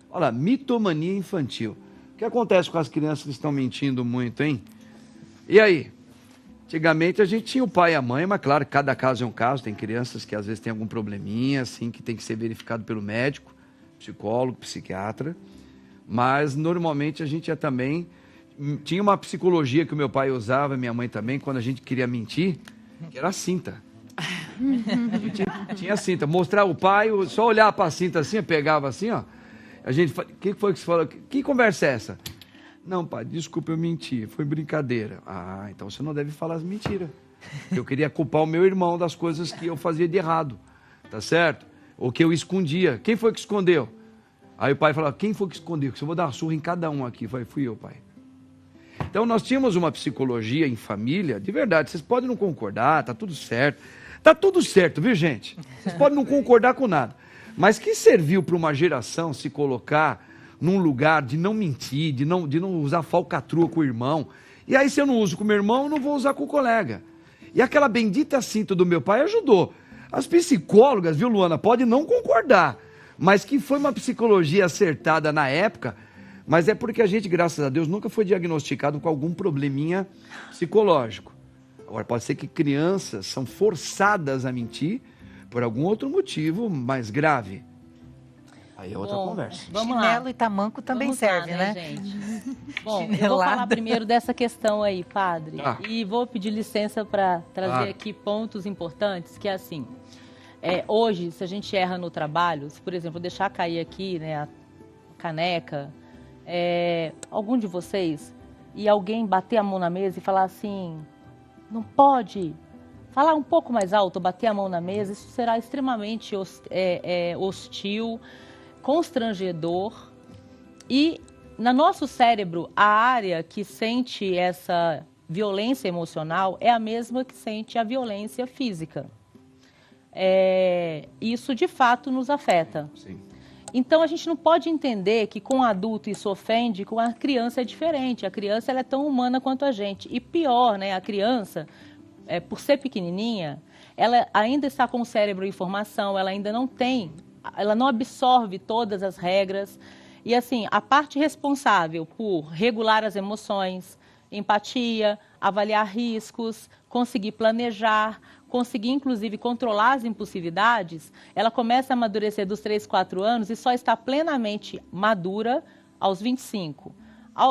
Olha, mitomania infantil. O que acontece com as crianças que estão mentindo muito, hein? E aí? Antigamente a gente tinha o pai e a mãe, mas claro, cada caso é um caso. Tem crianças que às vezes têm algum probleminha, assim, que tem que ser verificado pelo médico, psicólogo, psiquiatra. Mas normalmente a gente também... Tinha uma psicologia que o meu pai usava, minha mãe também, quando a gente queria mentir, que era a cinta. Tinha a cinta. Mostrar o pai, só olhar para a cinta assim, pegava assim, ó. A gente, o que foi que você falou? Que conversa é essa? Não, pai, desculpa, eu menti, foi brincadeira. Ah, então você não deve falar as mentiras. Eu queria culpar o meu irmão das coisas que eu fazia de errado, tá certo? Ou que eu escondia. Quem foi que escondeu? Aí o pai falava, quem foi que escondeu? Que eu vou dar uma surra em cada um aqui. Eu falei, fui eu, pai. Então nós tínhamos uma psicologia em família, de verdade, vocês podem não concordar, tá tudo certo. Tá tudo certo, viu, gente? Vocês podem não concordar com nada. Mas que serviu para uma geração se colocar num lugar de não mentir, de não usar falcatrua com o irmão. E aí, se eu não uso com o meu irmão, eu não vou usar com o colega. E aquela bendita cinta do meu pai ajudou. As psicólogas, viu, Luana, podem não concordar, mas que foi uma psicologia acertada na época, mas é porque a gente, graças a Deus, nunca foi diagnosticado com algum probleminha psicológico. Agora, pode ser que crianças são forçadas a mentir por algum outro motivo mais grave. Aí é outra conversa. Vamos Chinelo lá. E tamanco também serve, lá, né, gente? Bom, eu vou falar primeiro dessa questão aí, padre. E vou pedir licença para trazer aqui pontos importantes, que é assim, hoje, se a gente erra no trabalho, se, por exemplo, deixar cair aqui, né, a caneca, algum de vocês, e alguém bater a mão na mesa e falar assim, não pode... Falar um pouco mais alto, bater a mão na mesa, isso será extremamente hostil, constrangedor. E no nosso cérebro, a área que sente essa violência emocional é a mesma que sente a violência física. Isso, de fato, nos afeta. Sim. Então, a gente não pode entender que com o adulto isso ofende, com a criança é diferente. A criança ela é tão humana quanto a gente. E pior, né, a criança... por ser pequenininha, ela ainda está com o cérebro em formação, ela ainda não tem, ela não absorve todas as regras. E assim, a parte responsável por regular as emoções, empatia, avaliar riscos, conseguir planejar, conseguir inclusive controlar as impulsividades, ela começa a amadurecer dos 3, 4 anos e só está plenamente madura aos 25.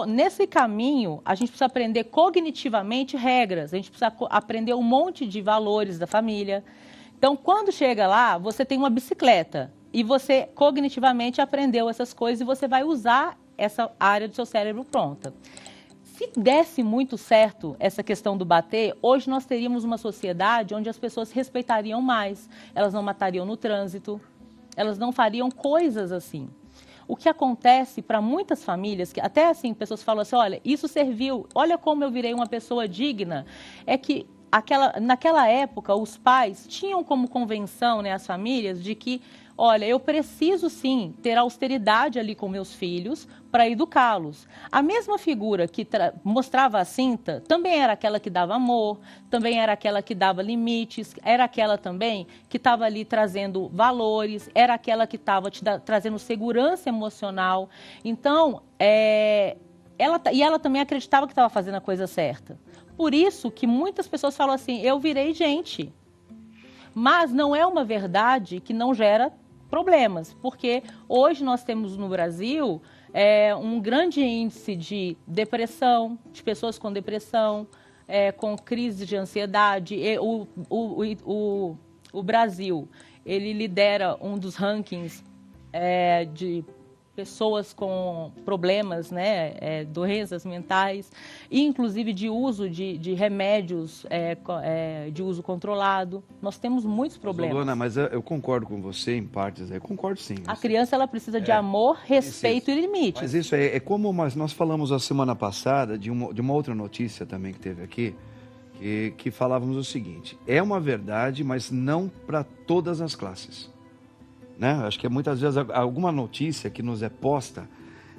Nesse caminho, a gente precisa aprender cognitivamente regras, a gente precisa aprender um monte de valores da família. Então, quando chega lá, você tem uma bicicleta e você cognitivamente aprendeu essas coisas e você vai usar essa área do seu cérebro pronta. Se desse muito certo essa questão do bater, hoje nós teríamos uma sociedade onde as pessoas respeitariam mais, elas não matariam no trânsito, elas não fariam coisas assim. O que acontece para muitas famílias, que até assim, pessoas falam assim, olha, isso serviu, olha como eu virei uma pessoa digna, é que naquela época os pais tinham como convenção, né, as famílias, de que, olha, eu preciso sim ter austeridade ali com meus filhos para educá-los. A mesma figura que mostrava a cinta também era aquela que dava amor, também era aquela que dava limites, era aquela também que estava ali trazendo valores, era aquela que estava trazendo segurança emocional. Então, ela também acreditava que estava fazendo a coisa certa. Por isso que muitas pessoas falam assim, eu virei gente. Mas não é uma verdade que não gera problemas, porque hoje nós temos no Brasil um grande índice de depressão, de pessoas com depressão, com crise de ansiedade. O Brasil, ele lidera um dos rankings pessoas com problemas, né, doenças mentais, e inclusive de uso de remédios de uso controlado. Nós temos muitos problemas. Luana, mas eu concordo com você em partes, eu concordo sim. A criança ela precisa de amor, respeito e limites. Mas isso é como nós falamos a semana passada de uma outra notícia também que teve aqui, que falávamos o seguinte: é uma verdade, mas não para todas as classes. Né? Acho que muitas vezes alguma notícia que nos é posta,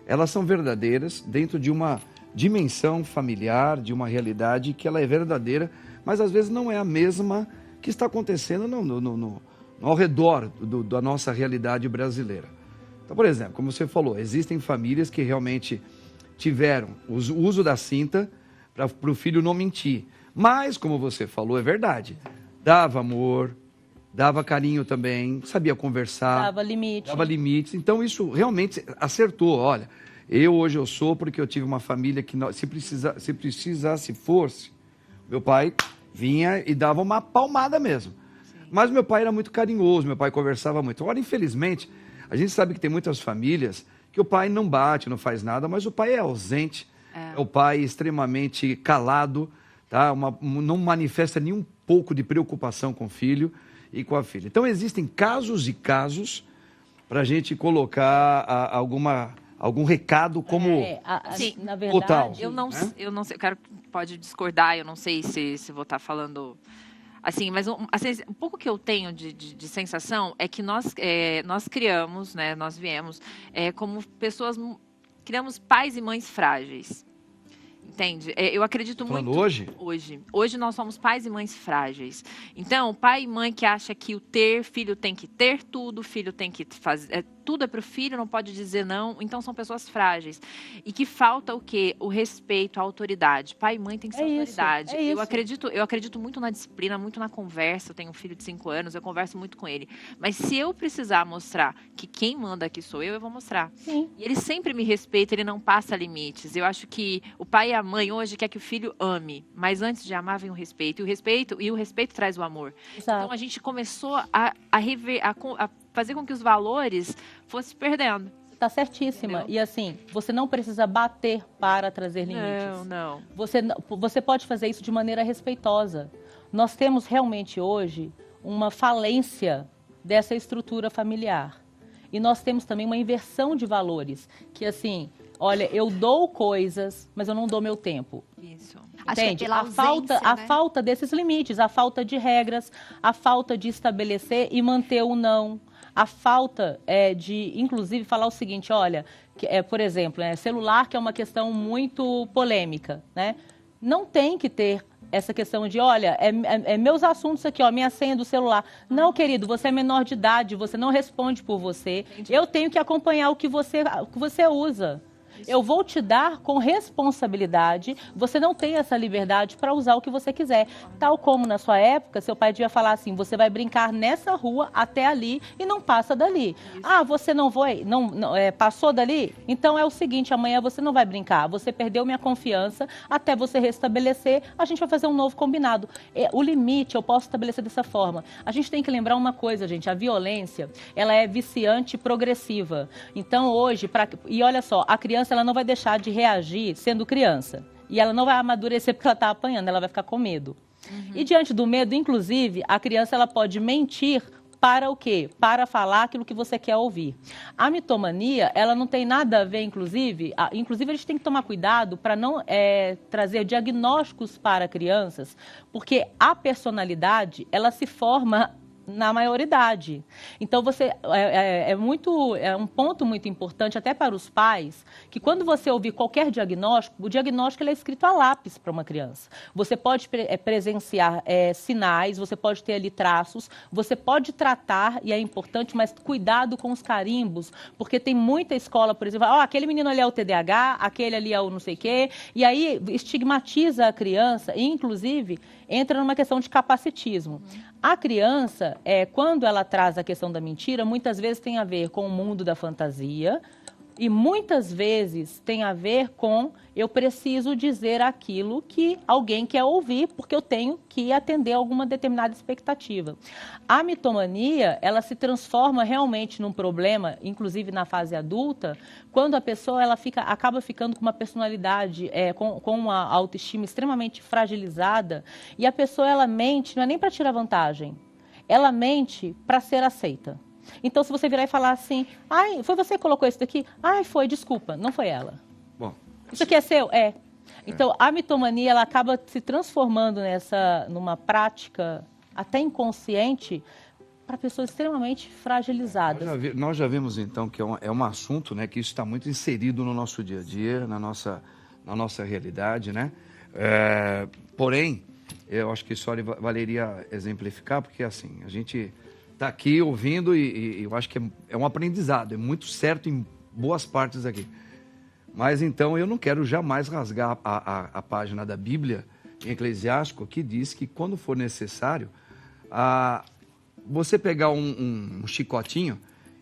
elas são verdadeiras dentro de uma dimensão familiar, de uma realidade que ela é verdadeira, mas às vezes não é a mesma que está acontecendo ao redor da nossa realidade brasileira. Então, por exemplo, como você falou, existem famílias que realmente tiveram o uso da cinta para o filho não mentir. Mas, como você falou, é verdade. Dava amor, dava carinho também, sabia conversar. Dava limite. Dava limites. Então, isso realmente acertou. Olha, hoje eu sou porque eu tive uma família que, se precisasse força, meu pai vinha e dava uma palmada mesmo. Sim. Mas meu pai era muito carinhoso, meu pai conversava muito. Agora, infelizmente, a gente sabe que tem muitas famílias que o pai não bate, não faz nada, mas o pai é ausente, é o pai extremamente calado, tá? Não manifesta nem um pouco de preocupação com o filho e com a filha. Então, existem casos e casos para a gente colocar algum recado como sim, na verdade, total. Eu não sei, o cara pode discordar, eu não sei se vou estar falando assim, mas um pouco que eu tenho de sensação é que nós criamos, né, nós viemos como pessoas, criamos pais e mães frágeis. Entende? Eu acredito muito... Hoje? Hoje nós somos pais e mães frágeis. Então, pai e mãe que acha que filho tem que ter tudo, filho tem que fazer... tudo é para o filho, não pode dizer não. Então, são pessoas frágeis. E que falta o quê? O respeito, a autoridade. Pai e mãe tem que ser autoridade. Eu acredito muito na disciplina, muito na conversa. Eu tenho um filho de 5 anos, eu converso muito com ele. Mas se eu precisar mostrar que quem manda aqui sou eu vou mostrar. Sim. E ele sempre me respeita, ele não passa limites. Eu acho que o pai e a mãe hoje quer que o filho ame. Mas antes de amar vem o respeito. E o respeito traz o amor. Exato. Então, a gente começou a fazer com que os valores fossem perdendo. Está certíssima. Entendeu? E assim, você não precisa bater para trazer limites. Não. Você pode fazer isso de maneira respeitosa. Nós temos realmente hoje uma falência dessa estrutura familiar. E nós temos também uma inversão de valores. Que assim, olha, eu dou coisas, mas eu não dou meu tempo. Isso. Entende? Ausência, a falta desses limites, a falta de regras, a falta de estabelecer e manter o não. A falta de, inclusive, falar o seguinte, olha, por exemplo, celular, que é uma questão muito polêmica, né? Não tem que ter essa questão de, olha, meus assuntos aqui, ó, minha senha do celular. Não, querido, você é menor de idade, você não responde por você. Entendi. Eu tenho que acompanhar o que você usa. Eu vou te dar com responsabilidade, você não tem essa liberdade para usar o que você quiser. Tal como na sua época, seu pai devia falar assim, você vai brincar nessa rua até ali e não passa dali. Isso. Ah, você não foi, passou dali? Então é o seguinte, amanhã você não vai brincar, você perdeu minha confiança, até você restabelecer, a gente vai fazer um novo combinado. O limite eu posso estabelecer dessa forma. A gente tem que lembrar uma coisa, gente, a violência, ela é viciante e progressiva. Então hoje, e olha só, a criança ela não vai deixar de reagir sendo criança. E ela não vai amadurecer porque ela está apanhando, ela vai ficar com medo. Uhum. E diante do medo, inclusive, a criança ela pode mentir para o quê? Para falar aquilo que você quer ouvir. A mitomania, ela não tem nada a ver, inclusive a gente tem que tomar cuidado para não trazer diagnósticos para crianças, porque a personalidade, ela se forma na maioridade. Então, é um ponto muito importante até para os pais, que quando você ouvir qualquer diagnóstico, o diagnóstico ele é escrito a lápis para uma criança. Você pode presenciar sinais, você pode ter ali traços, você pode tratar, e é importante, mas cuidado com os carimbos, porque tem muita escola, por exemplo, aquele menino ali é o TDAH, aquele ali é o não sei o quê, e aí estigmatiza a criança e, inclusive, entra numa questão de capacitismo. A criança, quando ela traz a questão da mentira, muitas vezes tem a ver com o mundo da fantasia, E muitas vezes tem a ver com eu preciso dizer aquilo que alguém quer ouvir, porque eu tenho que atender alguma determinada expectativa. A mitomania, ela se transforma realmente num problema, inclusive na fase adulta, quando a pessoa acaba ficando com uma personalidade, com uma autoestima extremamente fragilizada, e a pessoa ela mente, não é nem para tirar vantagem, ela mente para ser aceita. Então, se você virar e falar assim, ai, foi você que colocou isso daqui? Ai, foi, desculpa, não foi ela. Bom, isso aqui é seu? É. Então, a mitomania, ela acaba se transformando numa prática até inconsciente para pessoas extremamente fragilizadas. Nós já vimos, então, que é um assunto, né, que isso está muito inserido no nosso dia a dia, na nossa realidade, né? Porém, eu acho que só valeria exemplificar, porque, assim, a gente está aqui ouvindo e eu acho que é um aprendizado, é muito certo em boas partes aqui. Mas então eu não quero jamais rasgar a página da Bíblia em Eclesiástico, que diz que quando for necessário, você pegar um chicotinho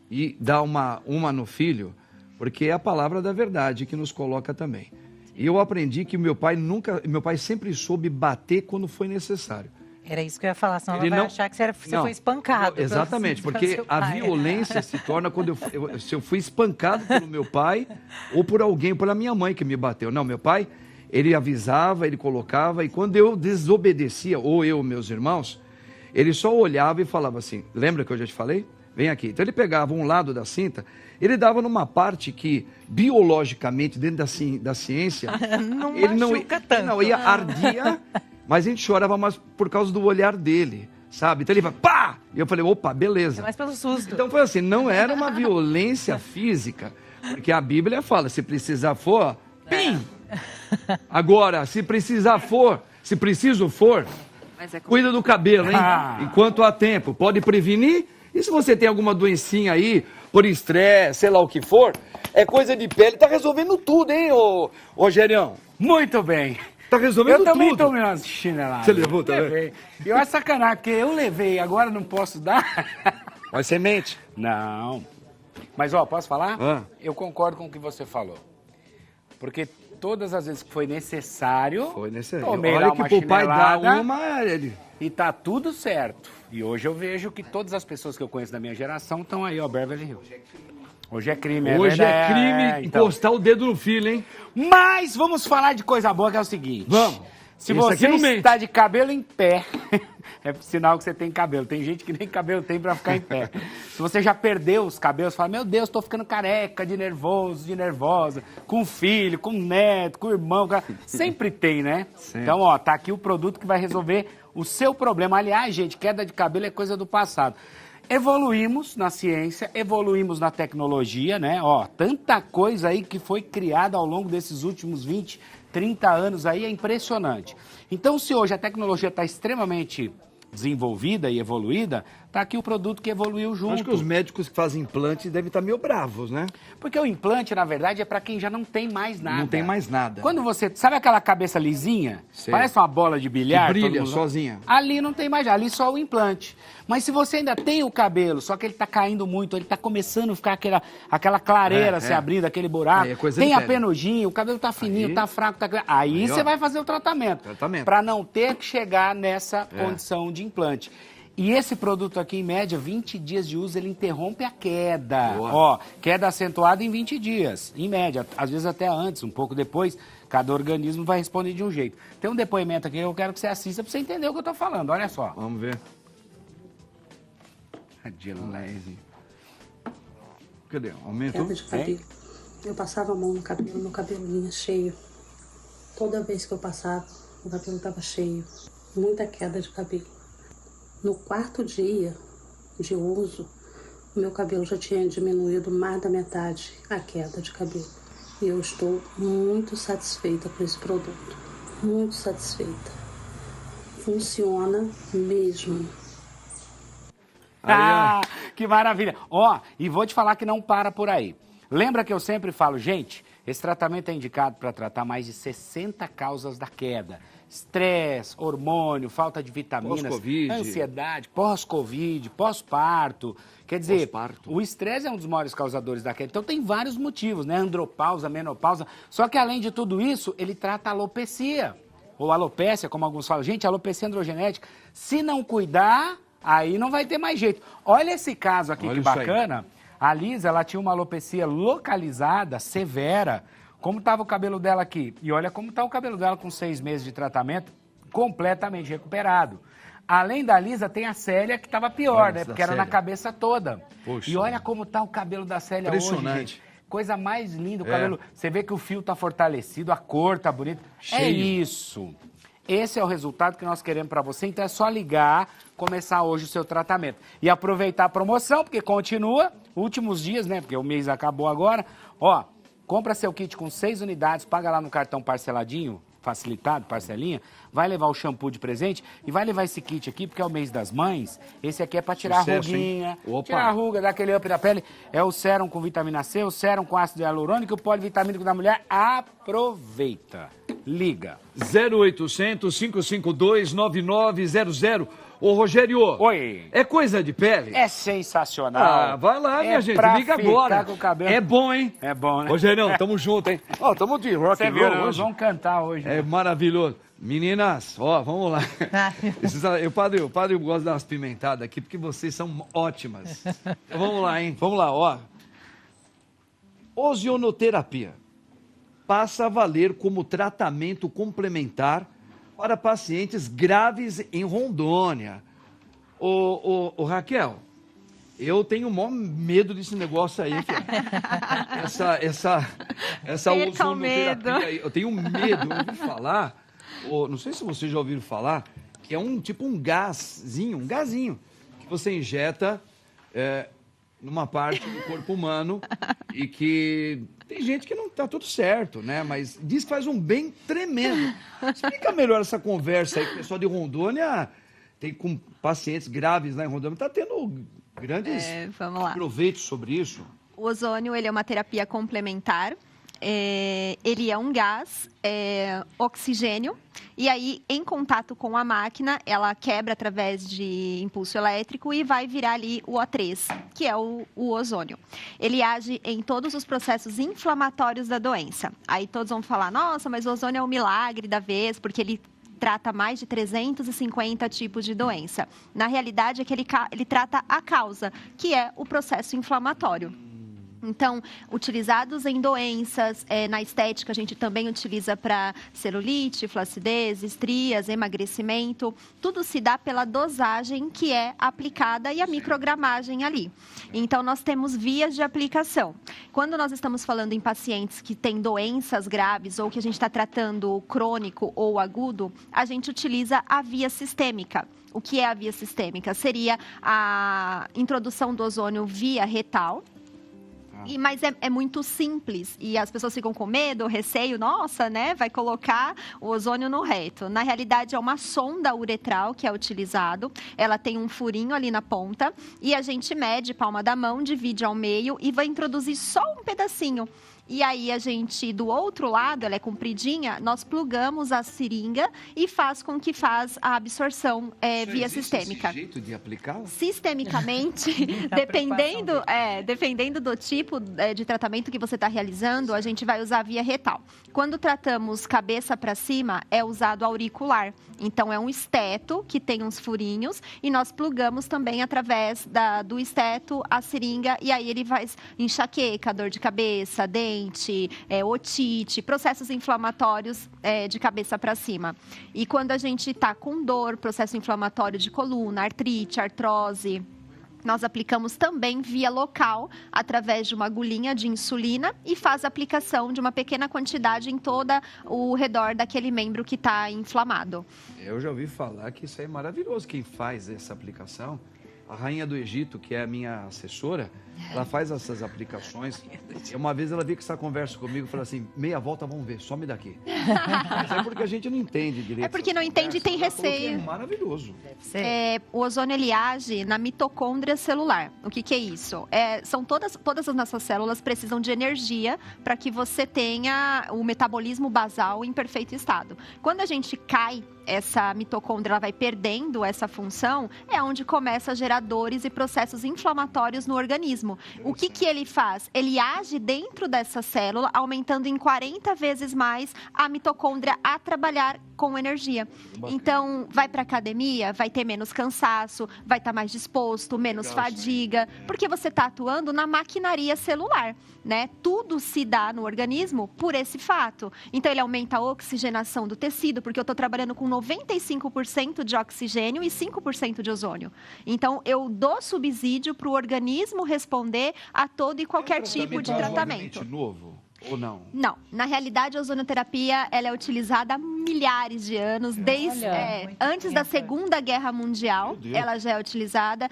e dar uma no filho, porque é a palavra da verdade que nos coloca também. E eu aprendi que meu pai sempre soube bater quando foi necessário. Era isso que eu ia falar, senão ela vai achar que você foi espancado. Exatamente, porque a violência se torna quando se eu fui espancado pelo meu pai ou por alguém, pela minha mãe que me bateu. Não, meu pai, ele avisava, ele colocava, e quando eu desobedecia, ou eu, meus irmãos, ele só olhava e falava assim, lembra que eu já te falei? Vem aqui. Então ele pegava um lado da cinta, ele dava numa parte que, biologicamente, dentro da ciência, ele não ia ardia... Mas a gente chorava mais por causa do olhar dele, sabe? Então ele vai, pá! E eu falei, opa, beleza. É mais pelo susto. Então foi assim, não era uma violência física, porque a Bíblia fala, se precisar for, pim! Agora, se preciso for, cuida do cabelo, hein? Enquanto há tempo, pode prevenir. E se você tem alguma doencinha aí, por estresse, sei lá o que for, é coisa de pele, tá resolvendo tudo, hein, ô Rogerião? Muito bem. Tá resolvendo tudo. Eu também tomei umas chineladas. Você levou também? E eu acho sacanagem, porque eu levei, agora não posso dar. Mas você mente? Não. Mas, ó, posso falar? Eu concordo com o que você falou. Porque todas as vezes que foi necessário... Foi necessário. Tomei Olha lá uma que pro pai dar uma... ele... E tá tudo certo. E hoje eu vejo que todas as pessoas que eu conheço da minha geração estão aí, ó, Beverly Hills. Hoje é crime, é Hoje verdade. é crime encostar o dedo no filho, hein? Mas vamos falar de coisa boa, que é o seguinte. Vamos. Se você está de cabelo em pé, é sinal que você tem cabelo. Tem gente que nem cabelo tem pra ficar em pé. Se você já perdeu os cabelos, fala, meu Deus, tô ficando careca, de nervoso, de nervosa, com filho, com neto, com irmão. Sempre tem, né? Sempre. Então, ó, tá aqui o produto que vai resolver o seu problema. Aliás, gente, queda de cabelo é coisa do passado. Evoluímos na ciência, evoluímos na tecnologia, né? Ó, tanta coisa aí que foi criada ao longo desses últimos 20, 30 anos aí, é impressionante. Então, se hoje a tecnologia está extremamente desenvolvida e evoluída, tá aqui o produto que evoluiu junto. Acho que os médicos que fazem implante devem estar meio bravos, né? Porque o implante, na verdade, é para quem já não tem mais nada. Não tem mais nada. Quando você... Sabe aquela cabeça lisinha? Sei. Parece uma bola de bilhar. Que brilha sozinha. Ali não tem mais, ali só o implante. Mas se você ainda tem o cabelo, só que ele tá caindo muito, ele tá começando a ficar aquela clareira se abrindo, aquele buraco. Tem a penugem, o cabelo tá fininho, tá fraco, tá... Aí você vai fazer o tratamento. Para não ter que chegar nessa condição de implante. E esse produto aqui, em média, 20 dias de uso, ele interrompe a queda. Boa. Ó, queda acentuada em 20 dias, em média. Às vezes até antes, um pouco depois, cada organismo vai responder de um jeito. Tem um depoimento aqui que eu quero que você assista para você entender o que eu tô falando. Olha só. Vamos ver. De leve. Cadê? Aumentou? Queda de cabelo. Eu passava a mão no cabelo, meu cabelo vinha cheio. Toda vez que eu passava, o cabelo estava cheio. Muita queda de cabelo. No 4º dia de uso, o meu cabelo já tinha diminuído mais da metade a queda de cabelo. E eu estou muito satisfeita com esse produto. Muito satisfeita. Funciona mesmo. Que maravilha. Ó, e vou te falar que não para por aí. Lembra que eu sempre falo, gente, Esse tratamento é indicado para tratar mais de 60 causas da queda. Estresse, hormônio, falta de vitaminas, Pós-Covid. ansiedade, pós-Covid, pós-parto. Quer dizer, o estresse é um dos maiores causadores da queda. Então tem vários motivos, né? Andropausa, menopausa. Só que além de tudo isso, ele trata a alopecia. Ou alopécia, como alguns falam. Gente, alopecia androgenética, se não cuidar, aí não vai ter mais jeito. Olha esse caso aqui, que bacana. A Lisa, ela tinha uma alopecia localizada, severa. Como estava o cabelo dela aqui? E olha como está o cabelo dela com 6 meses de tratamento, completamente recuperado. Além da Lisa, tem a Célia, que estava pior, né? Porque era na cabeça toda. Poxa. E olha como está o cabelo da Célia hoje, gente. Coisa mais linda, o cabelo. Você vê que o fio está fortalecido, a cor está bonita. É isso. Esse é o resultado que nós queremos para você. Então é só ligar, começar hoje o seu tratamento. E aproveitar a promoção, porque continua, últimos dias, né? Porque o mês acabou agora. Ó, compra seu kit com 6 unidades, paga lá no cartão parceladinho, facilitado, parcelinha, vai levar o shampoo de presente e vai levar esse kit aqui, porque é o mês das mães. Esse aqui é para tirar a ruguinha, tirar a ruga, dar aquele up da pele. É o sérum com vitamina C, o sérum com ácido hialurônico e o polivitamínico da mulher. Aproveita. Liga. 0800 552 9900. Ô, Rogério. Oi. É coisa de pele? É sensacional. Ah, vai lá, minha gente, liga agora. Com o cabelo. É bom, hein? É bom, né? Rogério, tamo junto, hein? Ó, tamo de rock and roll nós hoje. vamos cantar hoje. É maravilhoso. Meninas, ó, vamos lá. O padre gosta de dar umas pimentadas aqui, porque vocês são ótimas. Então, vamos lá, hein? Vamos lá, ó. Ozonoterapia passa a valer como tratamento complementar para pacientes graves em Rondônia. Ô, Raquel, eu tenho o maior medo desse negócio aí, essa ozonoterapia aí. Eu tenho medo, eu ouvi falar, não sei se vocês já ouviram falar, que é um gazinho, que você injeta numa parte do corpo humano e que tem gente que não tá tudo certo, né? Mas diz que faz um bem tremendo. Explica melhor essa conversa aí, que o pessoal de Rondônia tem com pacientes graves lá em Rondônia, tá tendo grandes proveitos sobre isso. O ozônio, ele é uma terapia complementar. Ele é um gás, oxigênio, e aí, em contato com a máquina, ela quebra através de impulso elétrico e vai virar ali o O3, que é o ozônio. Ele age em todos os processos inflamatórios da doença. Aí todos vão falar, nossa, mas o ozônio é o milagre da vez, porque ele trata mais de 350 tipos de doença. Na realidade, é que ele trata a causa, que é o processo inflamatório. Então, utilizados em doenças, na estética a gente também utiliza para celulite, flacidez, estrias, emagrecimento. Tudo se dá pela dosagem que é aplicada e a microgramagem ali. Então, nós temos vias de aplicação. Quando nós estamos falando em pacientes que têm doenças graves ou que a gente está tratando crônico ou agudo, a gente utiliza a via sistêmica. O que é a via sistêmica? Seria a introdução do ozônio via retal. Mas é muito simples e as pessoas ficam com medo, receio, nossa, né? Vai colocar o ozônio no reto. Na realidade, é uma sonda uretral que é utilizado. Ela tem um furinho ali na ponta e a gente mede palma da mão, divide ao meio e vai introduzir só um pedacinho. E aí a gente, do outro lado, ela é compridinha, nós plugamos a seringa e faz com que faz a absorção via sistêmica. Esse jeito de aplicar? Sistemicamente, dependendo do tipo de tratamento que você está realizando, a gente vai usar via retal. Quando tratamos cabeça para cima, é usado auricular. Então, é um esteto que tem uns furinhos e nós plugamos também através do esteto a seringa e aí ele faz enxaqueca, dor de cabeça, dente, otite, processos inflamatórios de cabeça para cima. E quando a gente está com dor, processo inflamatório de coluna, artrite, artrose, nós aplicamos também via local, através de uma agulhinha de insulina e faz a aplicação de uma pequena quantidade em todo o redor daquele membro que está inflamado. Eu já ouvi falar que isso aí é maravilhoso. Quem faz essa aplicação, a rainha do Egito, que é a minha assessora, Ela faz essas aplicações. E uma vez ela veio com essa conversa comigo e falou assim, meia volta, vamos ver, some daqui. Mas é porque a gente não entende direito. É porque não entende e tem receio. É maravilhoso. O ozônio ele age na mitocôndria celular. O que é isso? São todas as nossas células precisam de energia para que você tenha o metabolismo basal em perfeito estado. Quando a gente cai, essa mitocôndria ela vai perdendo essa função, é onde começa a gerar dores e processos inflamatórios no organismo. O que ele faz? Ele age dentro dessa célula, aumentando em 40 vezes mais a mitocôndria a trabalhar com energia. Então, vai para academia, vai ter menos cansaço, vai estar mais disposto, menos fadiga, porque você está atuando na maquinaria celular, né? Tudo se dá no organismo por esse fato. Então, ele aumenta a oxigenação do tecido, porque eu estou trabalhando com 95% de oxigênio e 5% de ozônio. Então, eu dou subsídio para o organismo responder a todo e qualquer tipo de tratamento. Novo ou não? Não. Na realidade, a ozonioterapia ela é utilizada há milhares de anos, desde antes da Segunda Guerra Mundial, ela já é utilizada.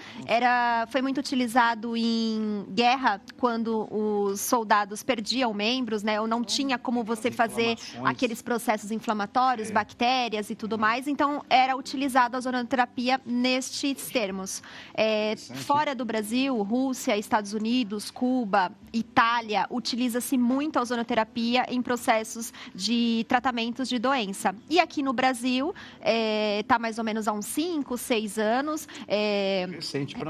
Foi muito utilizado em guerra, quando os soldados perdiam membros, né? Ou não tinha como você fazer aqueles processos inflamatórios, bactérias e tudo mais. Então, era utilizada a ozonioterapia nestes termos. Fora do Brasil, Rússia, Estados Unidos, Cuba, Itália, utiliza-se muito a ozonioterapia em processos de tratamentos de doença. E aqui no Brasil, está mais ou menos há uns 5, 6 anos.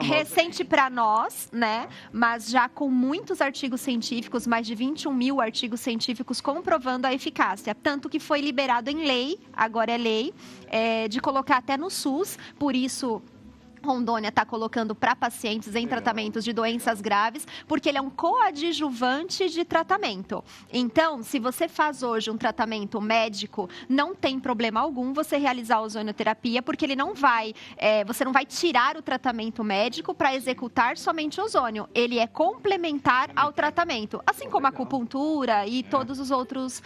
Recente para nós, né? Mas já com muitos artigos científicos, mais de 21 mil artigos científicos comprovando a eficácia. Tanto que foi liberado em lei, agora é lei, de colocar até no SUS, por isso Rondônia está colocando para pacientes em tratamentos de doenças graves, porque ele é um coadjuvante de tratamento. Então, se você faz hoje um tratamento médico, não tem problema algum você realizar a ozonioterapia, porque ele não vai, você não vai tirar o tratamento médico para executar somente ozônio. Ele é complementar ao tratamento, assim como a acupuntura e todos os outros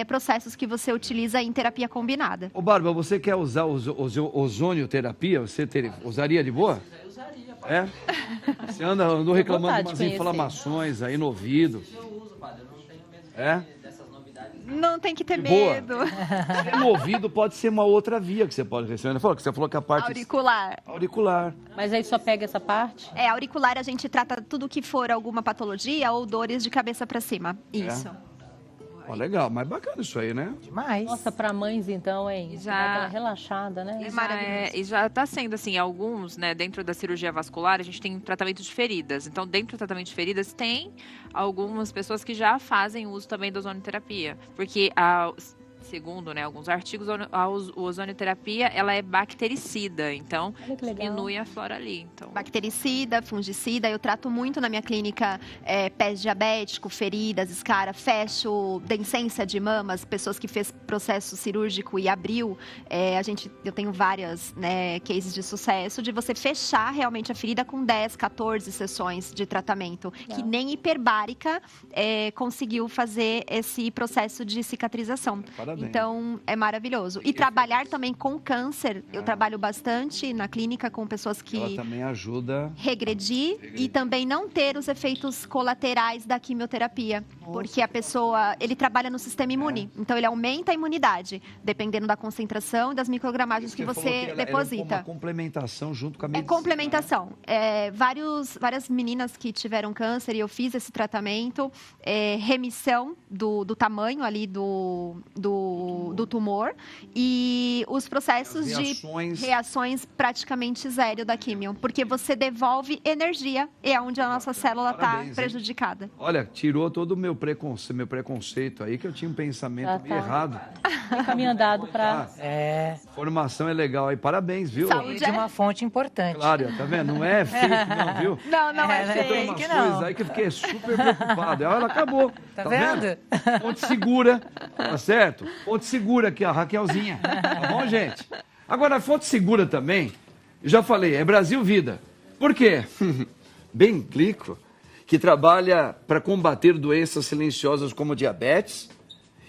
processos que você utiliza em terapia combinada. Ô, Bárbara, você quer usar ozonioterapia? Você usaria de boa? Eu usaria. Você andou reclamando de umas inflamações aí no ouvido. Eu uso, padre, eu não tenho medo dessas novidades. Não tem que ter boa. medo. No ouvido pode ser uma outra via que você pode receber. Você falou que a parte... Auricular. Mas aí só pega essa parte? Auricular a gente trata tudo que for alguma patologia ou dores de cabeça para cima. Isso. Legal, mas bacana isso aí, né? Demais. Nossa, para mães então, hein? Já dá aquela relaxada, né? E já está sendo assim, alguns, né, dentro da cirurgia vascular, a gente tem tratamento de feridas. Então, dentro do tratamento de feridas, tem algumas pessoas que já fazem uso também da ozonioterapia. Porque segundo, né, alguns artigos, a ozonioterapia ela é bactericida, então diminui a flora ali. Então... Bactericida, fungicida, eu trato muito na minha clínica pés diabético, feridas, escara, fecho, deiscência de mamas, pessoas que fez processo cirúrgico e abriu. Eu tenho várias cases de sucesso de você fechar realmente a ferida com 10, 14 sessões de tratamento, que nem hiperbárica conseguiu fazer esse processo de cicatrização. Parabéns. Então, é maravilhoso. E trabalhar também com câncer. Eu trabalho bastante na clínica com pessoas que... Ela também ajuda... Regredir e também não ter os efeitos colaterais da quimioterapia. Porque a pessoa... Ele trabalha no sistema imune. Então, ele aumenta a imunidade, dependendo da concentração e das microgramagens que você deposita. É uma complementação junto com a medicina. É complementação. Várias meninas que tiveram câncer e eu fiz esse tratamento. Remissão do tamanho ali do tumor e os processos de reações praticamente zero da quimio, porque você devolve energia e é onde a nossa célula está prejudicada. Olha, tirou todo o meu preconceito aí, que eu tinha um pensamento meio errado. Caminho andado para... Formação é legal aí, parabéns, viu? Saúde é uma fonte importante. Claro, tá vendo? Não é fake não, viu? Não é fake, não. Coisas aí que eu fiquei super preocupado. Ela acabou. Tá vendo? Fonte segura, tá certo? Fonte segura aqui, a Raquelzinha. Tá bom, gente? Agora, a fonte segura também, já falei, é Brasil Vida. Por quê? Bem Glico, que trabalha para combater doenças silenciosas como diabetes.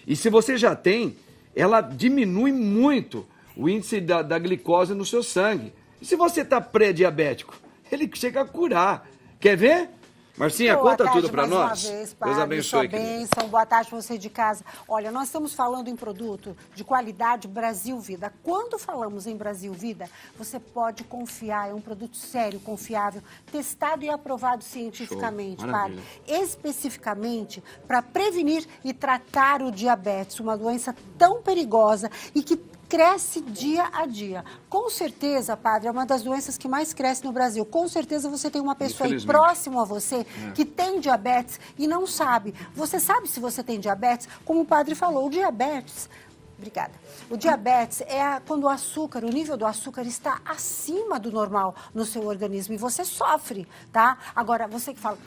E se você já tem, ela diminui muito o índice da glicose no seu sangue. E se você está pré-diabético, ele chega a curar. Quer ver? Marcinha, Boa conta tarde tudo para mais uma nós. vez, Deus padre, abençoe, sua querida. bênção. Boa tarde para você de casa. Olha, nós estamos falando em produto de qualidade Brasil Vida. Quando falamos em Brasil Vida, você pode confiar, é um produto sério, confiável, testado e aprovado cientificamente, Show. padre. Maravilha. Especificamente para prevenir e tratar o diabetes, uma doença tão perigosa e que cresce dia a dia. Com certeza, padre, é uma das doenças que mais cresce no Brasil. Com certeza você tem uma pessoa aí Infelizmente. próximo a você que tem diabetes e não sabe. Você sabe se você tem diabetes? Como o padre falou, o diabetes... Obrigada. O diabetes é quando o açúcar, o nível do açúcar está acima do normal no seu organismo e você sofre, tá? Agora, você que fala,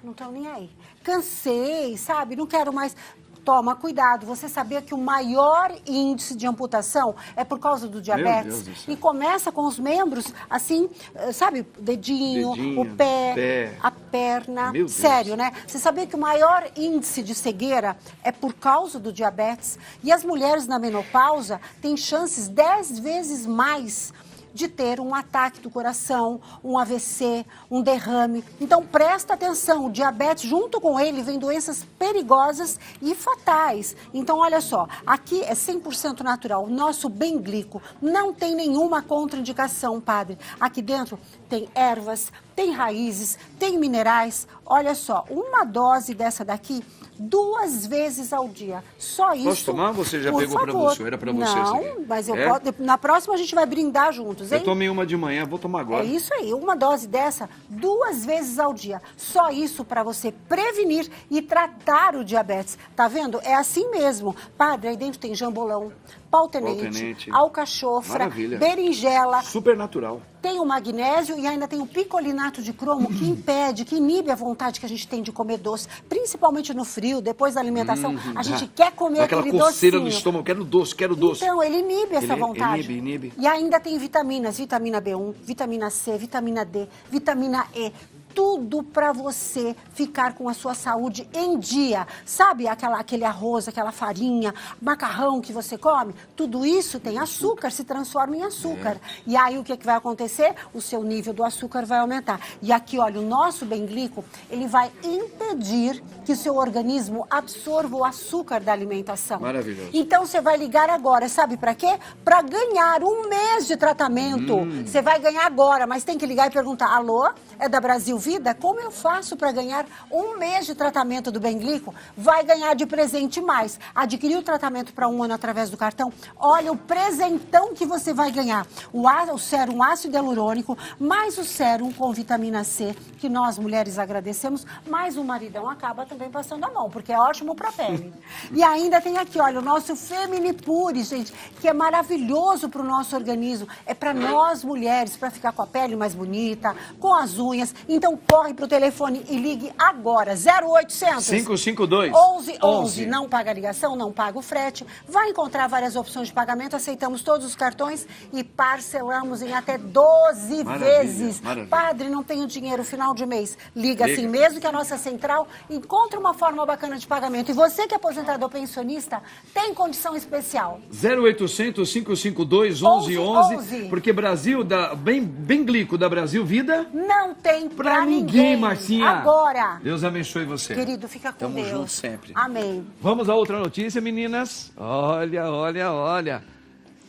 não tô nem aí, cansei, sabe, não quero mais... Toma cuidado, você sabia que o maior índice de amputação é por causa do diabetes? Deus do céu. E começa com os membros, assim, sabe, dedinho, o pé, a perna. Meu Deus. Sério, né? Você sabia que o maior índice de cegueira é por causa do diabetes? E as mulheres na menopausa têm chances 10 vezes mais de ter um ataque do coração, um AVC, um derrame. Então, presta atenção, o diabetes, junto com ele, vem doenças perigosas e fatais. Então, olha só, aqui é 100% natural, o nosso Benglico não tem nenhuma contraindicação, padre. Aqui dentro tem ervas, tem raízes, tem minerais. Olha só, uma dose dessa daqui, 2 vezes ao dia. Só isso. Posso tomar? Você já por pegou para favor. você? Era para você isso Não, aqui? mas eu É? posso, na próxima a gente vai brindar juntos, hein? Eu tomei uma de manhã, vou tomar agora. É isso aí, uma dose dessa 2 vezes ao dia. Só isso para você prevenir e tratar o diabetes. Tá vendo? É assim mesmo. Padre, aí dentro tem jambolão, pau-tenente, alcachofra, Maravilha. berinjela. Super natural. Tem o magnésio e ainda tem o picolinato de cromo que impede, que inibe a vontade que a gente tem de comer doce, principalmente no frio, depois da alimentação. A gente quer comer aquela aquele coceira docinho. no estômago, quero doce, quero doce. Então, ele inibe essa vontade. Inibe. E ainda tem vitaminas, vitamina B1, vitamina C, vitamina D, vitamina E. Tudo para você ficar com a sua saúde em dia. Sabe aquele arroz, aquela farinha, macarrão que você come? Tudo isso tem açúcar, se transforma em açúcar. E aí o que vai acontecer? O seu nível do açúcar vai aumentar. E aqui, olha, o nosso Benglico, ele vai impedir que o seu organismo absorva o açúcar da alimentação. Maravilhoso. Então você vai ligar agora, sabe para quê? Para ganhar 1 mês de tratamento. Você vai ganhar agora, mas tem que ligar e perguntar: alô, é da Brasil Vida? Como eu faço para ganhar 1 mês de tratamento do Benglico? Vai ganhar de presente mais. Adquirir o tratamento para 1 ano através do cartão. Olha o presentão que você vai ganhar. O sérum ácido hialurônico, mais o sérum com vitamina C, que nós mulheres agradecemos, mais o maridão acaba também passando a mão, porque é ótimo para a pele. E ainda tem aqui, olha, o nosso Feminipure, gente, que é maravilhoso para o nosso organismo. É para nós mulheres, para ficar com a pele mais bonita, com as unhas. Então corre para o telefone e ligue agora. 0800 552 11. Não paga a ligação, não paga o frete. Vai encontrar várias opções de pagamento. Aceitamos todos os cartões e parcelamos em até 12 vezes. Maravilha. Padre, não tenho dinheiro final de mês. Liga assim mesmo, que a nossa central encontra uma forma bacana de pagamento. E você que é aposentado ou pensionista, tem condição especial. 0800 552 1111, porque Brasil, Benglico da Brasil Vida, não tem pra ninguém, Marcinha. Agora. Deus abençoe você. Querido, fica com Tamo Deus. junto sempre. Amém. Vamos a outra notícia, meninas. Olha.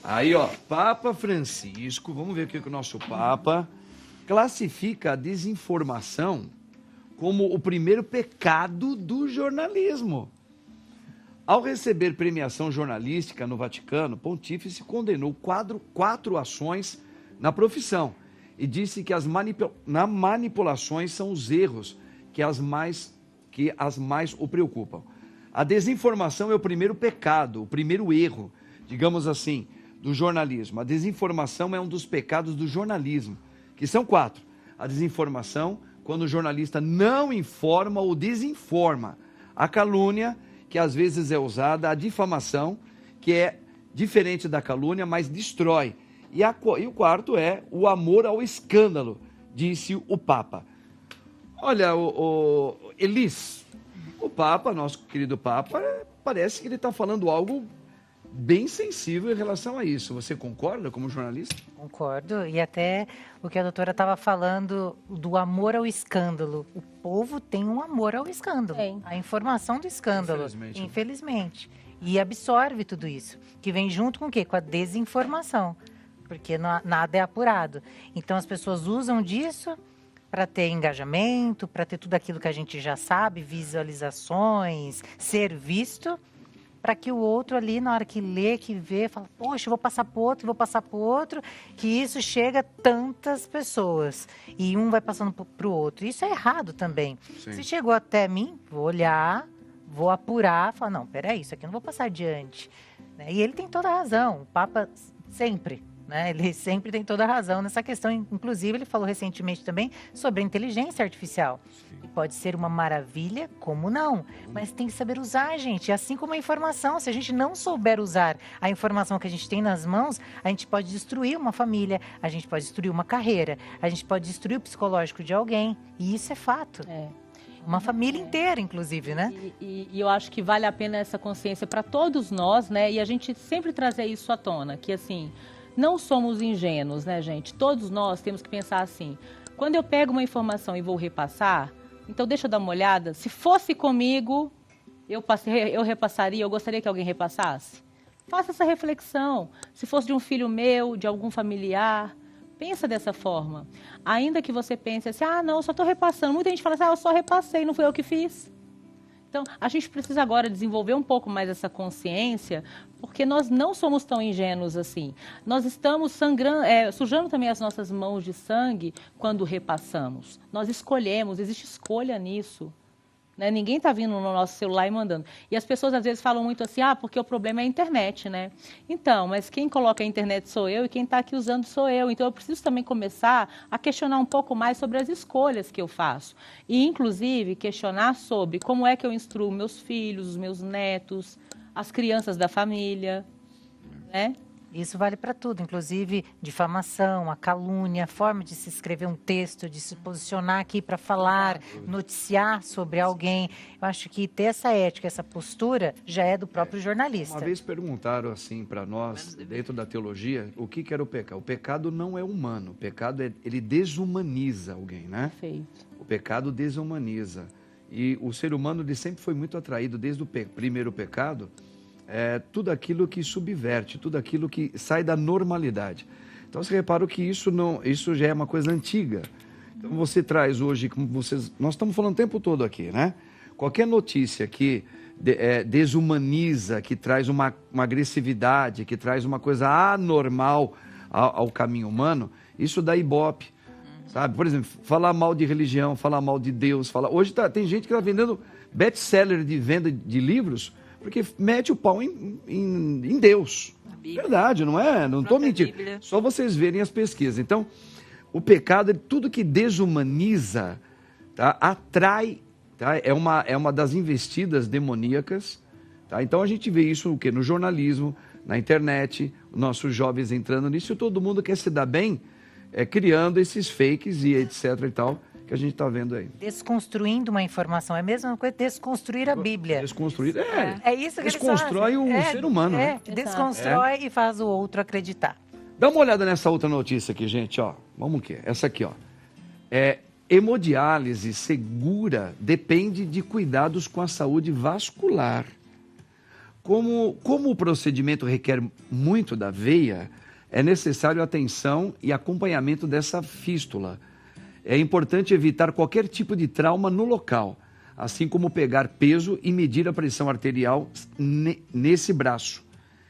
Aí, ó, Papa Francisco, vamos ver o que o nosso Papa classifica a desinformação como o primeiro pecado do jornalismo. Ao receber premiação jornalística no Vaticano, o Pontífice condenou 4 ações na profissão e disse que as manipulações são os erros que as mais o preocupam. A desinformação é o primeiro pecado, o primeiro erro, digamos assim, do jornalismo. A desinformação é um dos pecados do jornalismo, que são 4. A desinformação, quando o jornalista não informa ou desinforma. A calúnia, que às vezes é usada. A difamação, que é diferente da calúnia, mas destrói. E o 4 é o amor ao escândalo, disse o Papa. Olha, Elis, o Papa, nosso querido Papa, parece que ele está falando algo bem sensível em relação a isso. Você concorda como jornalista? Concordo. E até o que a doutora estava falando do amor ao escândalo. O povo tem um amor ao escândalo. A informação do escândalo. Infelizmente. E absorve tudo isso. Que vem junto com o quê? Com a desinformação. Porque nada é apurado. Então as pessoas usam disso para ter engajamento, para ter tudo aquilo que a gente já sabe, visualizações, ser visto, para que o outro ali, na hora que lê, que vê, fala, poxa, eu vou passar para o outro, que isso chega a tantas pessoas. E um vai passando para o outro. Isso é errado também. Sim. Se chegou até mim, vou olhar, vou apurar, falar, não, peraí, isso aqui eu não vou passar adiante. E ele tem toda a razão, o Papa sempre... Ele sempre tem toda a razão nessa questão. Inclusive, ele falou recentemente também sobre a inteligência artificial. E pode ser uma maravilha, como não. Mas tem que saber usar, gente. Assim como a informação. Se a gente não souber usar a informação que a gente tem nas mãos, a gente pode destruir uma família, a gente pode destruir uma carreira, a gente pode destruir o psicológico de alguém. E isso é fato. Uma família inteira, inclusive, né? E eu acho que vale a pena essa consciência para todos nós, né? E a gente sempre trazer isso à tona, que assim... Não somos ingênuos, né, gente? Todos nós temos que pensar assim. Quando eu pego uma informação e vou repassar, então deixa eu dar uma olhada. Se fosse comigo, eu repassaria, eu gostaria que alguém repassasse. Faça essa reflexão. Se fosse de um filho meu, de algum familiar, pensa dessa forma. Ainda que você pense assim, não, eu só estou repassando. Muita gente fala assim, eu só repassei, não foi eu que fiz. Então, a gente precisa agora desenvolver um pouco mais essa consciência, porque nós não somos tão ingênuos assim. Nós estamos sujando também as nossas mãos de sangue quando repassamos. Nós escolhemos, existe escolha nisso. Né? Ninguém está vindo no nosso celular e mandando. E as pessoas às vezes falam muito assim, porque o problema é a internet, né? Então, mas quem coloca a internet sou eu e quem está aqui usando sou eu. Então, eu preciso também começar a questionar um pouco mais sobre as escolhas que eu faço. E, inclusive, questionar sobre como é que eu instruo meus filhos, os meus netos, as crianças da família, né? Isso vale para tudo, inclusive difamação, a calúnia, a forma de se escrever um texto, de se posicionar aqui para falar, noticiar sobre alguém. Eu acho que ter essa ética, essa postura, já é do próprio jornalista. Uma vez perguntaram assim para nós, dentro da teologia, o que era o pecado. O pecado não é humano, o pecado ele desumaniza alguém, né? Perfeito. O pecado desumaniza. E o ser humano ele sempre foi muito atraído, desde o primeiro pecado, tudo aquilo que subverte, tudo aquilo que sai da normalidade. Então você repara que isso já é uma coisa antiga. Então você traz hoje, como nós estamos falando o tempo todo aqui, né? Qualquer notícia que desumaniza, que traz uma agressividade, que traz uma coisa anormal ao caminho humano, isso dá ibope, sabe? Por exemplo, falar mal de religião, falar mal de Deus, hoje tem gente que está vendendo best-seller de venda de livros, porque mete o pau em Deus. Verdade, não é? Não estou mentindo. Bíblia. Só vocês verem as pesquisas. Então, o pecado, tudo que desumaniza, tá, atrai, tá, é uma das investidas demoníacas. Tá? Então, a gente vê isso o quê? No jornalismo, na internet, nossos jovens entrando nisso, e todo mundo quer se dar bem, criando esses fakes e etc e tal, que a gente está vendo aí. Desconstruindo uma informação. É a mesma coisa desconstruir a Bíblia. Desconstruir, é isso que desconstrói o ser humano. Né? Desconstrói e faz o outro acreditar. Dá uma olhada nessa outra notícia aqui, gente. Ó. Vamos o quê? Essa aqui, ó. Hemodiálise segura depende de cuidados com a saúde vascular. Como o procedimento requer muito da veia, é necessário atenção e acompanhamento dessa fístula. É importante evitar qualquer tipo de trauma no local, assim como pegar peso e medir a pressão arterial nesse braço.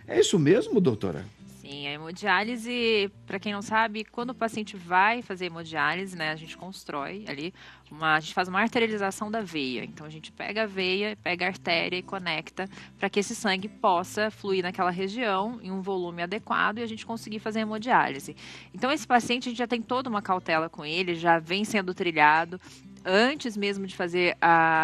É isso mesmo, doutora? Sim, a hemodiálise, para quem não sabe, quando o paciente vai fazer hemodiálise, né, a gente constrói ali, a gente faz uma arterialização da veia. Então, a gente pega a veia, pega a artéria e conecta para que esse sangue possa fluir naquela região em um volume adequado e a gente conseguir fazer a hemodiálise. Então, esse paciente, a gente já tem toda uma cautela com ele, já vem sendo trilhado. antes mesmo de fazer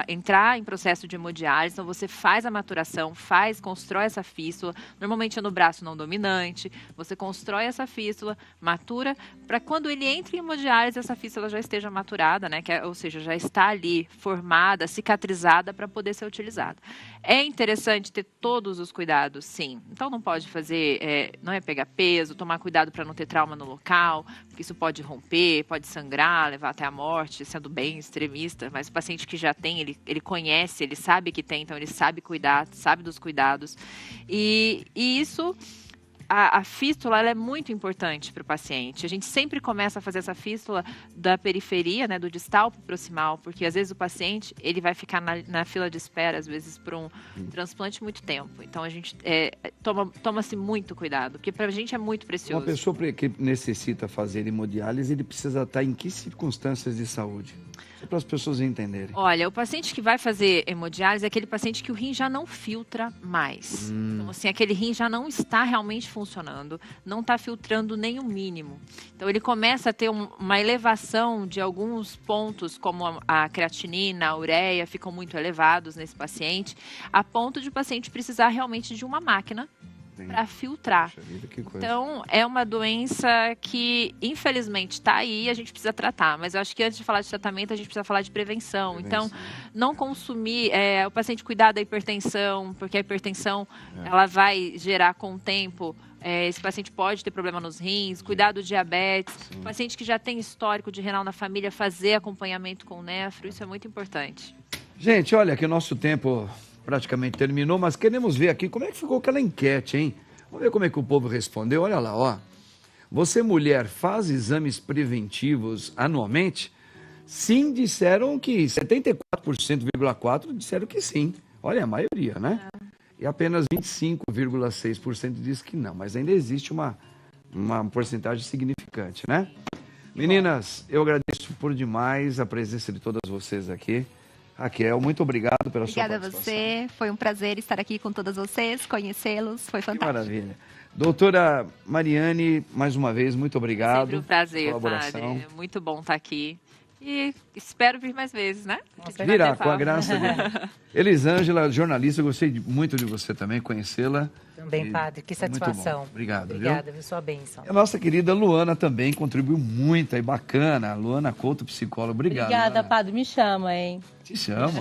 entrar em processo de hemodiálise. Então você faz a maturação, constrói essa fístula, normalmente é no braço não dominante, você constrói essa fístula, matura, para quando ele entra em hemodiálise, essa fístula já esteja maturada, né? Ou seja, já está ali formada, cicatrizada para poder ser utilizada. É interessante ter todos os cuidados, sim. Então não pode fazer, não é pegar peso, tomar cuidado para não ter trauma no local, porque isso pode romper, pode sangrar, levar até a morte, sendo bem extremista, mas o paciente que já tem, ele conhece, ele sabe que tem, então ele sabe cuidar, sabe dos cuidados. E isso, a fístula, ela é muito importante para o paciente. A gente sempre começa a fazer essa fístula da periferia, né, do distal para o proximal, porque às vezes o paciente, ele vai ficar na fila de espera, às vezes, por um transplante muito tempo. Então a gente toma-se muito cuidado, porque para a gente é muito precioso. Uma pessoa que necessita fazer hemodiálise, ele precisa estar em que circunstâncias de saúde? Só para as pessoas entenderem. Olha, o paciente que vai fazer hemodiálise é aquele paciente que o rim já não filtra mais. Então, assim, aquele rim já não está realmente funcionando, não está filtrando nem o mínimo. Então, ele começa a ter uma elevação de alguns pontos, como a creatinina, a ureia, ficam muito elevados nesse paciente, a ponto de o paciente precisar realmente de uma máquina para filtrar. Então, é uma doença que, infelizmente, está aí e a gente precisa tratar. Mas eu acho que antes de falar de tratamento, a gente precisa falar de prevenção. Então, não consumir, o paciente cuidar da hipertensão, porque a hipertensão ela vai gerar com o tempo. Esse paciente pode ter problema nos rins, cuidar do diabetes. O paciente que já tem histórico de renal na família, fazer acompanhamento com o nefro, isso é muito importante. Gente, olha que o nosso tempo praticamente terminou, mas queremos ver aqui como é que ficou aquela enquete, hein? Vamos ver como é que o povo respondeu. Olha lá, ó. Você, mulher, faz exames preventivos anualmente? Sim, disseram que 74,4% disseram que sim. Olha, a maioria, né? E apenas 25,6% diz que não. Mas ainda existe uma porcentagem significante, né? Meninas, eu agradeço por demais a presença de todas vocês aqui. Raquel, muito obrigado pela sua participação. Obrigada a você, foi um prazer estar aqui com todas vocês, conhecê-los, foi fantástico. Que maravilha. Doutora Mariane, mais uma vez, muito obrigado. Sempre um prazer, padre. Muito bom estar aqui. E espero vir mais vezes, né? Virá, com a graça de Deus. Elisângela, jornalista, eu gostei muito de você também, conhecê-la. Também, padre, que satisfação. Muito bom. Obrigado. Obrigada, viu? Sua bênção. A nossa querida Luana também contribuiu muito aí, bacana. Luana Couto, psicóloga. Obrigado. Obrigada, Luana. padre. Me chama, hein? Te chama.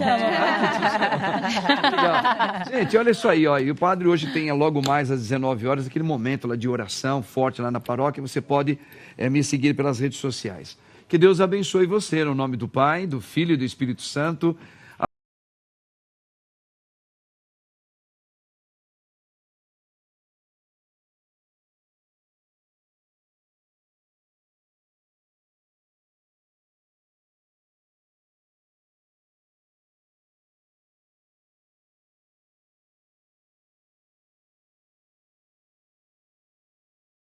Legal. Gente, olha isso aí, ó. E o padre hoje tem logo mais às 19 horas aquele momento lá de oração forte lá na paróquia. Você pode me seguir pelas redes sociais. Que Deus abençoe você, no nome do Pai, do Filho e do Espírito Santo.